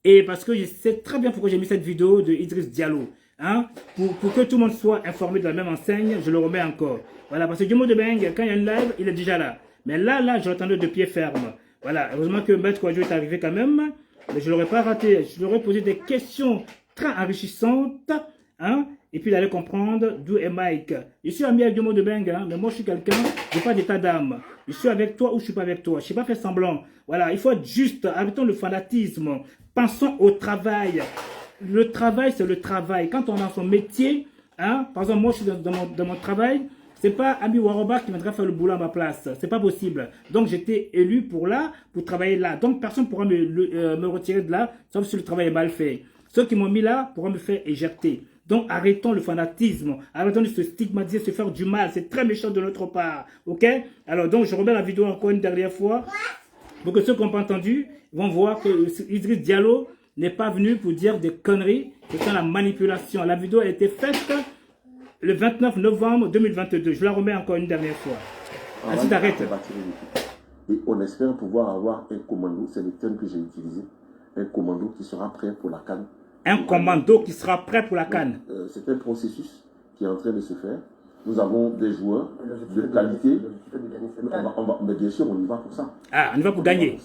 S1: Et parce que je sais très bien pourquoi j'ai mis cette vidéo de Idriss Diallo. Hein? Pour que tout le monde soit informé de la même enseigne, je le remets encore. Voilà, parce que Diomo de Beng, quand il y a une live, il est déjà là. Mais là, je l'attendais de pied ferme. Voilà, heureusement que Maître Kouadjo est arrivé quand même. Mais je ne l'aurais pas raté. Je lui aurais posé des questions très enrichissantes. Hein? Et puis il allait comprendre d'où est Mike. Je suis ami avec Diomo de Beng, hein, mais moi je suis quelqu'un, je n'ai pas d'état d'âme. Je suis avec toi ou je ne suis pas avec toi. Je ne sais pas faire semblant. Voilà, il faut être juste. Arrêtons le fanatisme. Pensons au travail. Le travail, c'est le travail. Quand on a son métier, hein, par exemple, moi je suis dans mon travail, c'est pas Ami Waroba qui viendra faire le boulot à ma place. C'est pas possible. Donc j'étais élu pour travailler là. Donc personne ne pourra me retirer de là, sauf si le travail est mal fait. Ceux qui m'ont mis là pourront me faire éjecter. Donc arrêtons le fanatisme, arrêtons de se stigmatiser, se faire du mal. C'est très méchant de notre part. Ok? Alors donc je remets la vidéo encore une dernière fois. Pour que ceux qui n'ont pas entendu vont voir que Idriss Diallo n'est pas venu pour dire des conneries. C'est la manipulation. La vidéo a été faite le 29 novembre 2022. Je la remets encore une dernière fois. Ainsi d'arrête.
S3: Et on espère pouvoir avoir un commando, c'est le terme que j'ai utilisé, un commando qui sera prêt pour la CAN.
S1: Un commando qui sera prêt pour la CAN.
S3: C'est un processus qui est en train de se faire. Nous avons des joueurs de qualité. Mais bien sûr, on y va pour ça.
S1: Ah, on y va pour gagner.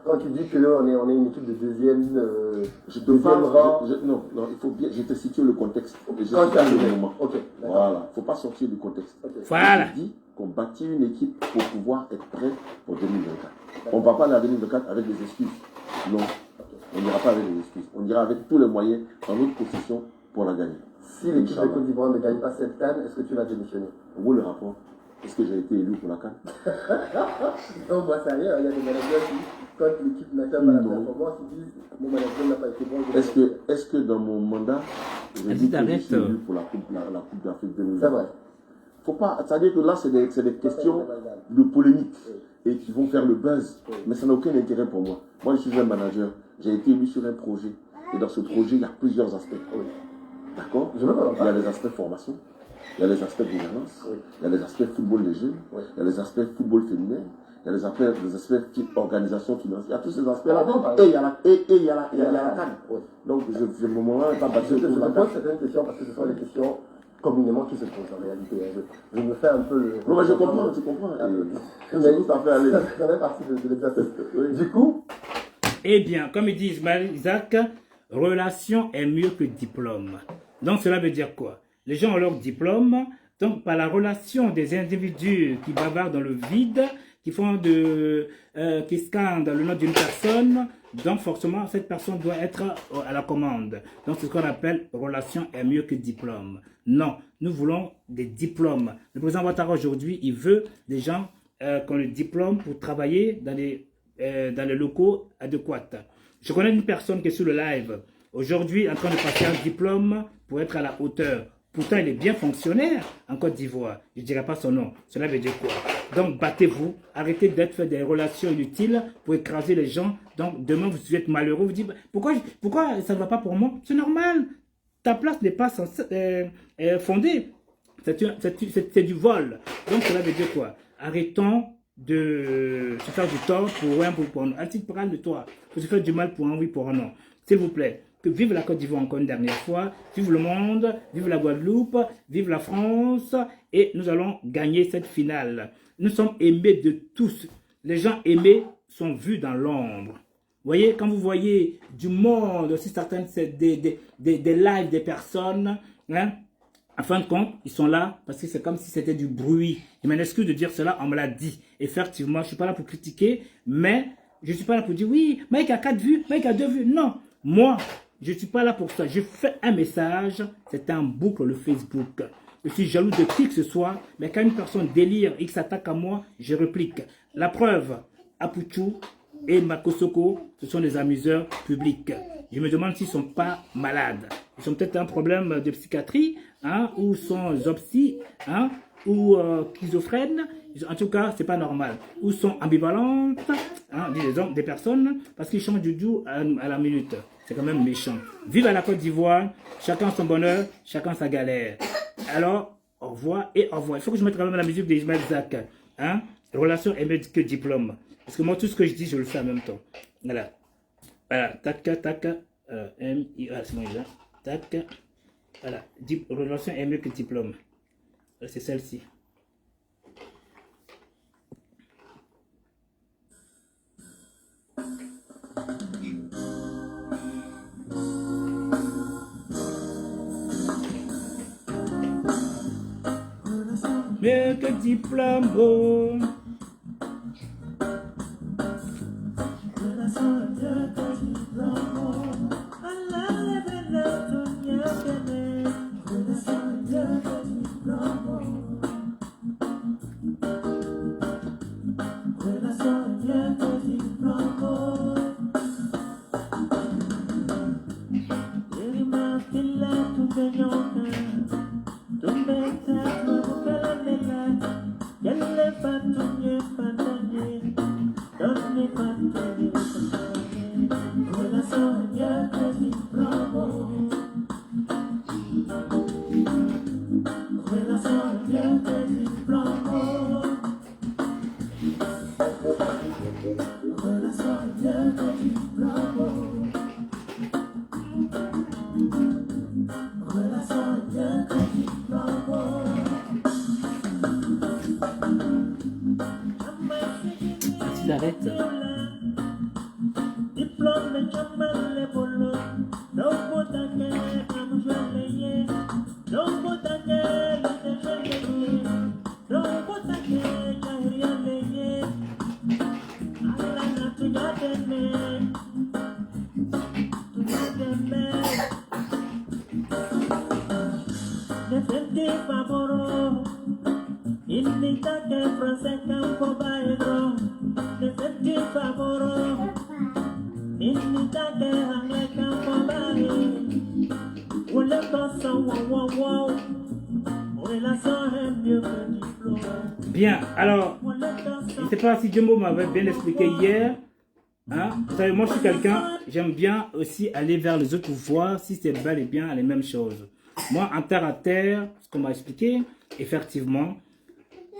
S4: Quand tu dis qu'on est une équipe de deuxième
S3: rang. Non, il faut bien. Je te situe le contexte. Je situe le moment.
S4: Ok.
S3: Voilà. Il ne faut pas sortir du contexte.
S1: Voilà.
S3: Je dis qu'on bâtit une équipe pour pouvoir être prêt pour 2024. On ne va pas aller à 2024 avec des excuses. Non. On n'ira pas avec des excuses. On ira avec tous les moyens en notre possession pour la gagner.
S4: Si l'équipe de Côte d'Ivoire ne gagne pas cette CAN, est-ce que tu vas démissionner?
S3: Où le rapport? Est-ce que j'ai été élu pour la CAN?
S4: Non, moi, ça y est, il y a des managers qui, quand l'équipe n'atteint pas la performance, ils disent mon manager n'a pas été bon.
S3: Est-ce que dans mon mandat, j'ai dit que je suis élu pour la Coupe d'Afrique 2020?
S4: C'est vrai.
S3: Faut pas, c'est-à-dire que là, c'est des questions de polémique et qui vont faire le buzz. Mais ça n'a aucun intérêt pour moi. Moi, je suis un manager. J'ai été élu sur un projet. Et dans ce projet, il y a plusieurs aspects. D'accord? Il y a les aspects formation, il y a les aspects gouvernance, il y a les aspects football des jeunes, il y a les aspects football féminin, il y a les aspects organisation financière, il y a tous ces aspects-là. Et il y a la CAN. Donc, je ne me pas battu pour la CAN.
S4: Je pose certaines questions parce que ce sont les questions communément qui se posent en réalité. Je me fais un peu le...
S3: Non, mais je comprends, tu comprends.
S4: C'est tout à fait aller. Ça fait partie de l'exercice. Du coup...
S1: Eh bien, comme il dit Isaac, relation est mieux que diplôme. Donc cela veut dire quoi? Les gens ont leur diplôme, donc par la relation des individus qui bavardent dans le vide, qui scandent le nom d'une personne, donc forcément cette personne doit être à la commande. Donc c'est ce qu'on appelle relation est mieux que diplôme. Non, nous voulons des diplômes. Le président Ouattara aujourd'hui, il veut des gens qui ont le diplôme pour travailler dans les locaux adéquats. Je connais une personne qui est sur le live aujourd'hui en train de passer un diplôme pour être à la hauteur. Pourtant, il est bien fonctionnaire en Côte d'Ivoire. Je ne dirai pas son nom. Cela veut dire quoi? Donc, battez-vous. Arrêtez d'être fait des relations inutiles pour écraser les gens. Donc, demain, vous êtes malheureux. Vous dites, pourquoi ça ne va pas pour moi? C'est normal. Ta place n'est pas fondée. C'est du vol. Donc, cela veut dire quoi? Arrêtons de se faire du tort pour un pour un. À titre de toi, faut se faire du mal pour un oui, pour un non. S'il vous plaît, que vive la Côte d'Ivoire encore une dernière fois, vive le monde, vive la Guadeloupe, vive la France, et nous allons gagner cette finale. Nous sommes aimés de tous. Les gens aimés sont vus dans l'ombre. Vous voyez, quand vous voyez du monde, aussi certaines des lives des personnes, hein, En fin de compte, ils sont là parce que c'est comme si c'était du bruit. Je m'en excuse de dire cela, on me l'a dit. Effectivement, je ne suis pas là pour critiquer, mais je ne suis pas là pour dire oui, Mike a 4 vues, Mike a 2 vues. Non, moi, je ne suis pas là pour ça. Je fais un message, c'est en boucle le Facebook. Je suis jaloux de qui que ce soit, mais quand une personne délire et s'attaque à moi, je réplique. La preuve, Apuchou et Makosoko, ce sont des amuseurs publics. Je me demande s'ils ne sont pas malades. Ils ont peut-être un problème de psychiatrie, hein, ou sont zopsy, hein, ou schizophrènes. En tout cas, c'est pas normal. Ou sont ambivalentes, hein, des personnes, parce qu'ils changent du doux à la minute. C'est quand même méchant. Vive à la Côte d'Ivoire, chacun son bonheur, chacun sa galère. Alors, au revoir et au revoir. Il faut que je mette quand même la musique d'Ismaël Zak. Hein? Relation est mieux que diplôme. Parce que moi, tout ce que je dis, je le fais en même temps. Voilà. Voilà. Tac, tac. C'est bon, là. Tac. Voilà. Relation est mieux que diplôme. C'est celle-ci. Mieux que diplôme, oh. Arrête. Bien, alors, je ne sais pas si Jumbo m'avait bien expliqué hier. Hein? Vous savez, moi je suis quelqu'un, j'aime bien aussi aller vers les autres pour voir si c'est bel et bien les mêmes choses. Moi, en terre à terre, ce qu'on m'a expliqué, effectivement,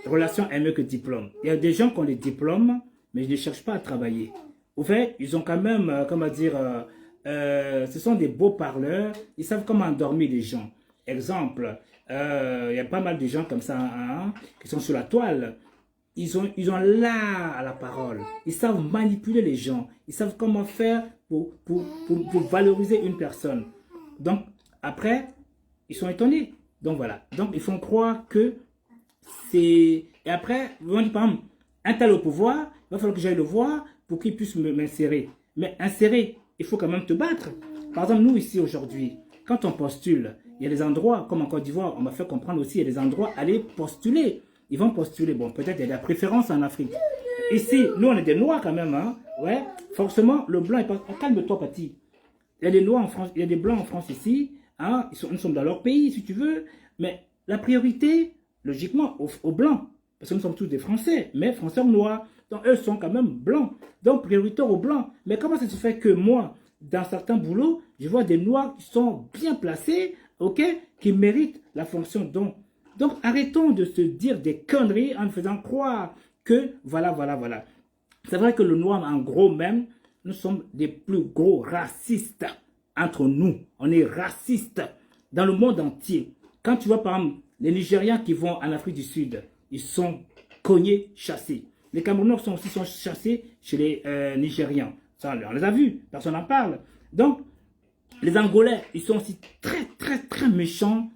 S1: relation est mieux que diplôme. Il y a des gens qui ont des diplômes, mais ils ne cherchent pas à travailler. Au fait, ils ont quand même, comment dire, ce sont des beaux parleurs, ils savent comment endormir les gens. Exemple, il y a pas mal de gens comme ça hein, qui sont sur la toile. Ils ont l'art à la parole. Ils savent manipuler les gens. Ils savent comment faire pour valoriser une personne. Donc, après, ils sont étonnés. Donc, voilà. Donc, ils font croire que c'est... Et après, on dit, par exemple, un tel au pouvoir, il va falloir que j'aille le voir pour qu'il puisse m'insérer. Mais insérer, il faut quand même te battre. Par exemple, nous, ici, aujourd'hui, quand on postule, il y a des endroits, comme en Côte d'Ivoire, on m'a fait comprendre aussi, il y a des endroits à aller postuler. Ils vont postuler. Bon, peut-être il y a de la préférence en Afrique. Ici, nous, on est des Noirs quand même. Hein? Ouais. Forcément, le blanc est pas... Calme-toi, Pati. Il y a des Noirs en France, il y a des Blancs en France ici. Hein? Nous sommes dans leur pays, si tu veux. Mais la priorité, logiquement, aux Blancs. Parce que nous sommes tous des Français, mais Français ou Noirs. Donc, eux sont quand même Blancs. Donc, prioritaire aux Blancs. Mais comment ça se fait que moi, dans certains boulots, je vois des Noirs qui sont bien placés, ok, qui méritent la fonction donc. Donc, arrêtons de se dire des conneries en faisant croire que voilà. C'est vrai que le noir, en gros même, nous sommes des plus gros racistes entre nous. On est racistes dans le monde entier. Quand tu vois, par exemple, les Nigériens qui vont en Afrique du Sud, ils sont cognés, chassés. Les Camerounais sont aussi chassés chez les Nigérians. Ça, on les a vus, personne n'en parle. Donc, les Angolais, ils sont aussi très méchants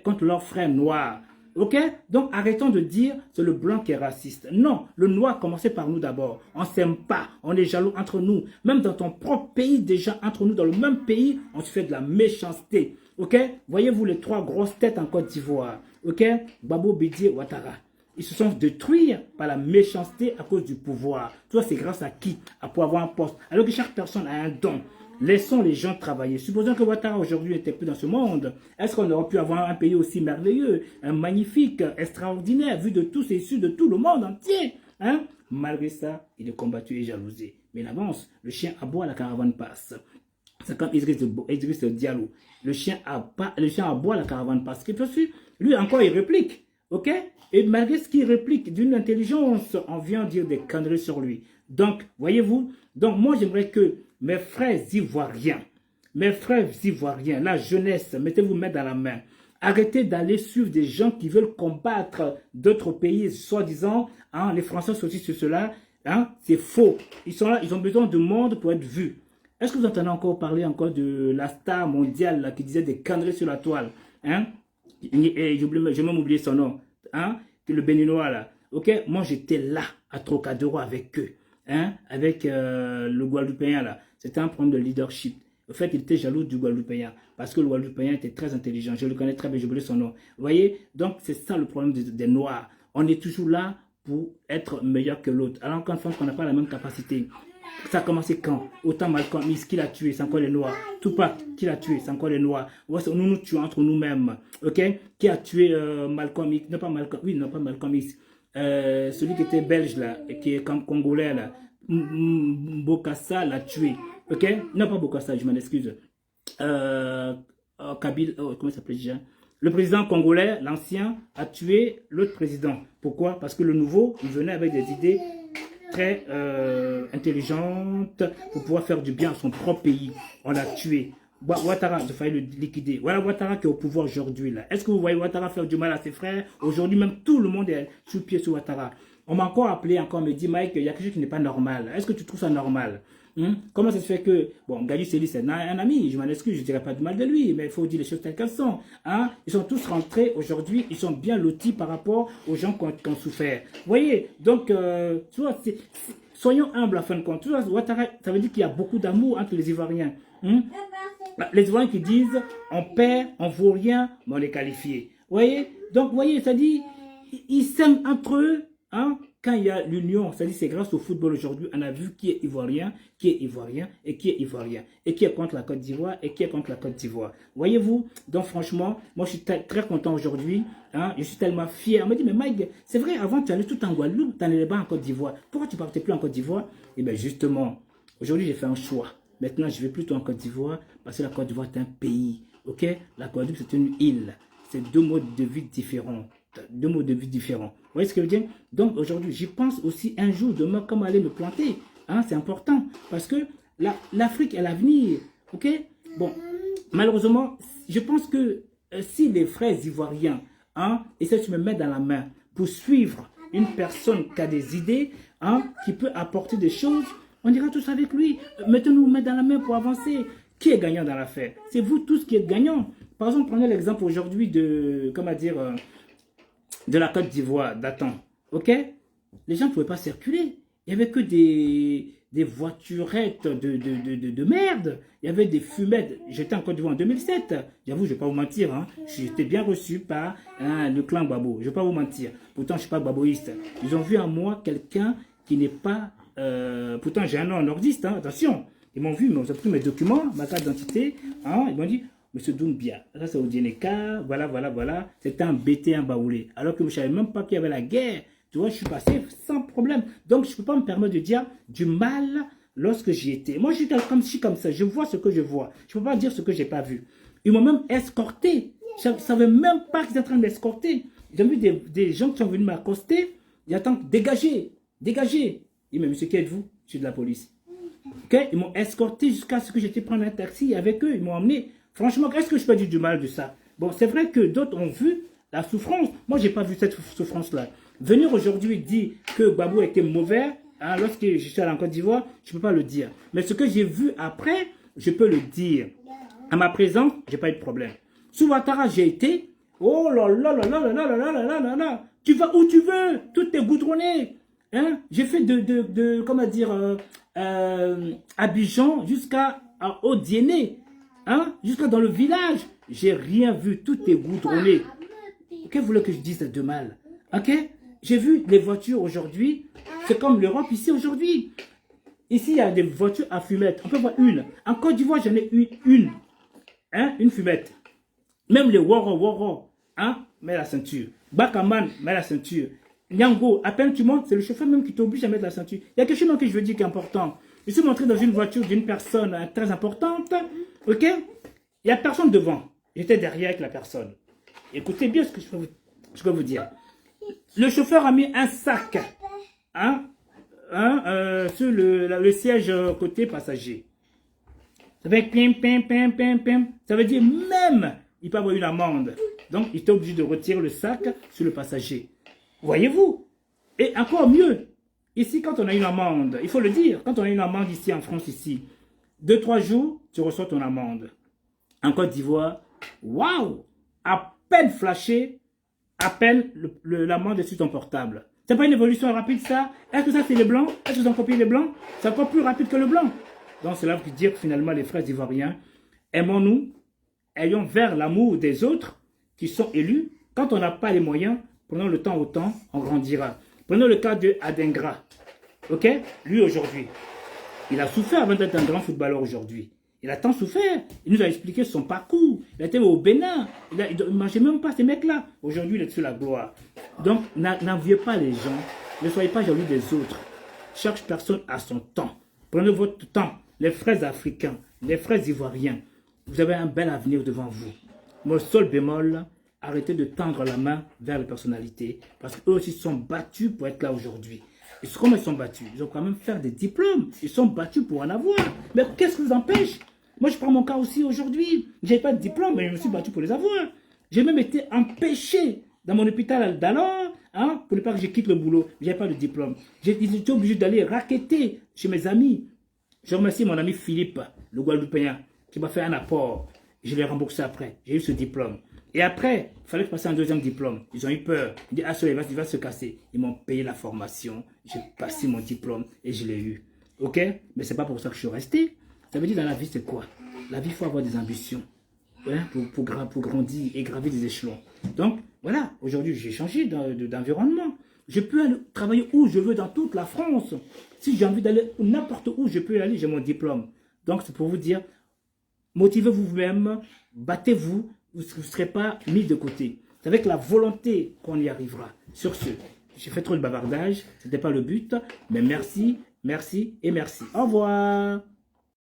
S1: contre leurs frères noirs. Ok? Donc arrêtons de dire c'est le blanc qui est raciste. Non, le noir commençait par nous d'abord. On s'aime pas, on est jaloux entre nous. Même dans ton propre pays, déjà entre nous, dans le même pays, on se fait de la méchanceté. Ok? Voyez-vous les 3 grosses têtes en Côte d'Ivoire. Ok? Gbagbo, Bédié, Ouattara. Ils se sont détruits par la méchanceté à cause du pouvoir. Toi, c'est grâce à qui? Pour avoir un poste. Alors que chaque personne a un don. Laissons les gens travailler. Supposons que Ouattara aujourd'hui n'était plus dans ce monde. Est-ce qu'on aurait pu avoir un pays aussi merveilleux, magnifique, extraordinaire, vu de tous et issu de tout le monde entier, hein? Malgré ça, il est combattu et jalousé. Mais il avance. Le chien aboie, la caravane passe. C'est comme Idriss Diallo. Le chien aboie, la caravane passe. Lui encore, il réplique. Ok? Et malgré ce qu'il réplique d'une intelligence, on vient dire des conneries sur lui. Donc, voyez-vous, donc moi j'aimerais que mes frères ivoiriens, la jeunesse, mettez-vous main dans la main. Arrêtez d'aller suivre des gens qui veulent combattre d'autres pays, soi-disant, hein, les Français sont aussi sur cela, hein, c'est faux. Ils sont là, ils ont besoin de monde pour être vus. Est-ce que vous entendez encore parler de la star mondiale là, qui disait des conneries sur la toile, hein? Et j'ai même oublié son nom, hein? Le Béninois là. Ok, moi j'étais là à Trocadéro avec eux, hein? Avec le Guadeloupéen là. C'était un problème de leadership. En fait, il était jaloux du Guadeloupéen parce que le Guadeloupéen était très intelligent. Je le connais très bien, j'ai oublié son nom. Vous voyez, donc c'est ça le problème des Noirs. On est toujours là pour être meilleur que l'autre. Alors qu'en France, on n'a pas la même capacité. Ça a commencé quand? Autant Malcolm X, qui l'a tué, c'est encore les Noirs. Tupac, qui l'a tué, c'est encore les Noirs. Nous nous tuons entre nous-mêmes. Ok? Qui a tué Malcolm X? Non, pas Malcolm X. Celui qui était belge là, et qui est congolais là. Bokassa l'a tué. Ok? Non, pas Bokassa, je m'en excuse. Kabila, comment il s'appelait déjà? Le président congolais, l'ancien, a tué l'autre président. Pourquoi? Parce que le nouveau, il venait avec des idées très intelligente pour pouvoir faire du bien à son propre pays. On l'a tué. Ouattara, il fallait le liquider. Voilà Ouattara qui est au pouvoir aujourd'hui. Est-ce que vous voyez Ouattara faire du mal à ses frères? Aujourd'hui, même tout le monde est sous pied sur Ouattara. On m'a encore appelé, me dit, Mike, il y a quelque chose qui n'est pas normal. Est-ce que tu trouves ça normal? Comment ça se fait que, bon, Gadi Seli, c'est un ami, je m'en excuse, je ne dirais pas du mal de lui, mais il faut dire les choses telles qu'elles sont. Hein? Ils sont tous rentrés aujourd'hui, ils sont bien lotis par rapport aux gens qui ont souffert. Vous voyez, donc, tu vois, soyons humbles à fin de compte. Tu vois, Ouattara, ça veut dire qu'il y a beaucoup d'amour entre les Ivoiriens. Les Ivoiriens qui disent, on perd, on ne vaut rien, mais on est qualifié. Vous voyez, donc, vous voyez, ça dit, ils s'aiment entre eux, hein? Quand il y a l'union, c'est-à-dire c'est grâce au football aujourd'hui, on a vu qui est ivoirien et qui est contre la Côte d'Ivoire et qui est contre la Côte d'Ivoire. Voyez-vous, donc franchement, moi je suis très content aujourd'hui, hein, je suis tellement fier. On me dit, mais Mike, c'est vrai, avant tu allais tout en Guadeloupe, tu n'allais pas en Côte d'Ivoire. Pourquoi tu ne partais plus en Côte d'Ivoire? Eh bien justement, aujourd'hui j'ai fait un choix. Maintenant je vais plutôt en Côte d'Ivoire parce que la Côte d'Ivoire est un pays, ok? La Guadeloupe c'est une île, c'est 2 modes de vie différents. Vous voyez ce que je veux dire? Donc aujourd'hui, j'y pense aussi un jour, demain, comment aller me planter. Hein, c'est important. Parce que l'Afrique est l'avenir. Ok? Bon, malheureusement, je pense que si les frères ivoiriens essaient de se mettre dans la main pour suivre une personne qui a des idées, qui peut apporter des choses, on ira tous avec lui. Mettons-nous mettre dans la main pour avancer. Qui est gagnant dans l'affaire? C'est vous tous qui êtes gagnants. Par exemple, prenez l'exemple aujourd'hui de, de la Côte d'Ivoire datant, ok? Les gens ne pouvaient pas circuler. Il n'y avait que des voiturettes de merde. Il y avait des fumettes. J'étais en Côte d'Ivoire en 2007. J'avoue, je ne vais pas vous mentir. Hein. J'étais bien reçu par le clan Gbagbo. Je ne vais pas vous mentir. Pourtant, je ne suis pas gbagboïste. Ils ont vu en moi quelqu'un qui n'est pas... pourtant, j'ai un nom nordiste, hein, attention. Ils m'ont vu, ils ont pris mes documents, ma carte d'identité. Hein, ils m'ont dit... Monsieur Doumbia, ça c'est au Djeneka, voilà. C'était un BT, un baoulé. Alors que je ne savais même pas qu'il y avait la guerre. Tu vois, je suis passé sans problème. Donc, je ne peux pas me permettre de dire du mal lorsque j'y étais. Moi, je suis comme ça. Je vois ce que je vois. Je ne peux pas dire ce que je n'ai pas vu. Ils m'ont même escorté. Je ne savais même pas qu'ils étaient en train de m'escorter. J'ai vu des gens qui sont venus m'accoster. Ils attendent, dégagez. Ils disent, mais monsieur, qui êtes-vous? Je suis de la police. Okay? Ils m'ont escorté jusqu'à ce que j'étais prendre un taxi avec eux. Ils m'ont emmené. Franchement, est-ce que je peux dire du mal de ça? Bon, c'est vrai que d'autres ont vu la souffrance. Moi, je n'ai pas vu cette souffrance-là. Venir aujourd'hui dire que Gbagbo était mauvais, lorsque je suis allé en Côte d'Ivoire, je ne peux pas le dire. Mais ce que j'ai vu après, je peux le dire. À ma présence, je n'ai pas eu de problème. Sous Ouattara, j'ai été, Oh là là là là là là là là là là là là. Tu vas où tu veux, tout est goudronné. Hein? J'ai fait comment dire, Abidjan jusqu'à Odiéné, hein? Jusqu'à dans le village. J'ai rien vu, tout est goudronné. Qu'est-ce que vous voulez que je dise de mal? Ok? J'ai vu les voitures aujourd'hui, c'est comme l'Europe ici aujourd'hui. Ici, il y a des voitures à fumette. On peut voir une. En Côte d'Ivoire, j'en ai une. Hein? Une fumette. Même les Woro, hein? Mets la ceinture. Bakaman, mets la ceinture. Nyango, à peine tu montes, c'est le chauffeur même qui t'oblige à mettre la ceinture. Il y a quelque chose que je veux dire qui est important. Je suis montré dans une voiture d'une personne très importante. Ok? Il n'y a personne devant. J'étais derrière avec la personne. Écoutez bien ce que je peux vous dire. Le chauffeur a mis un sac, hein? Sur le siège côté passager. Ça fait pim, pim, pim, pim, pim. Ça veut dire même, il peut avoir une amende. Donc, il était obligé de retirer le sac sur le passager. Voyez-vous? Et encore mieux, ici, quand on a une amende, il faut le dire, quand on a une amende ici en France, ici, 2-3 jours, tu reçois ton amende. En Côte d'Ivoire, waouh! À peine flashé, à peine l'amende est sur ton portable. C'est pas une évolution rapide, ça? Est-ce que ça, c'est les blancs? Est-ce qu'ils ont copié les blancs? C'est encore plus rapide que le blanc. Donc, cela veut dire que finalement, les frères ivoiriens, aimons-nous, ayons vers l'amour des autres qui sont élus. Quand on n'a pas les moyens, prenons le temps au temps, on grandira. Prenons le cas de Adengra. Ok? Lui, aujourd'hui, il a souffert avant d'être un grand footballeur aujourd'hui. Il a tant souffert. Il nous a expliqué son parcours. Il a été au Bénin. Il ne mangeait même pas ces mecs-là. Aujourd'hui, il est sur la gloire. Donc, n'enviez pas les gens. Ne soyez pas jaloux des autres. Chaque personne a son temps. Prenez votre temps. Les frères africains, les frères ivoiriens, vous avez un bel avenir devant vous. Mon sol bémol, arrêtez de tendre la main vers les personnalités. Parce qu'eux aussi sont battus pour être là aujourd'hui. Et comment ils sont battus? Ils ont quand même fait des diplômes. Ils sont battus pour en avoir. Mais qu'est-ce qui vous empêche? Moi, je prends mon cas aussi aujourd'hui. Je n'ai pas de diplôme, mais je me suis battu pour les avoir. J'ai même été empêché dans mon hôpital d'alors, hein, pour ne pas que je quitte le boulot. Je n'avais pas de diplôme. J'étais obligé d'aller raqueter chez mes amis. Je remercie mon ami Philippe, le Guadeloupéen, qui m'a fait un apport. Je l'ai remboursé après. J'ai eu ce diplôme. Et après, il fallait passer un deuxième diplôme. Ils ont eu peur. Ils ont dit, ah, il va se casser. Ils m'ont payé la formation. J'ai passé mon diplôme et je l'ai eu. Ok? Mais ce n'est pas pour ça que je suis resté. Ça veut dire dans la vie, c'est quoi? La vie, il faut avoir des ambitions. Hein, pour grandir et gravir des échelons. Donc, voilà. Aujourd'hui, j'ai changé d'environnement. Je peux aller travailler où je veux dans toute la France. Si j'ai envie d'aller n'importe où, je peux y aller. J'ai mon diplôme. Donc, c'est pour vous dire, motivez-vous vous-même, battez-vous. Vous ne serez pas mis de côté. C'est avec la volonté qu'on y arrivera. Sur ce, j'ai fait trop de bavardage. Ce n'était pas le but. Mais merci, merci et merci. Au revoir.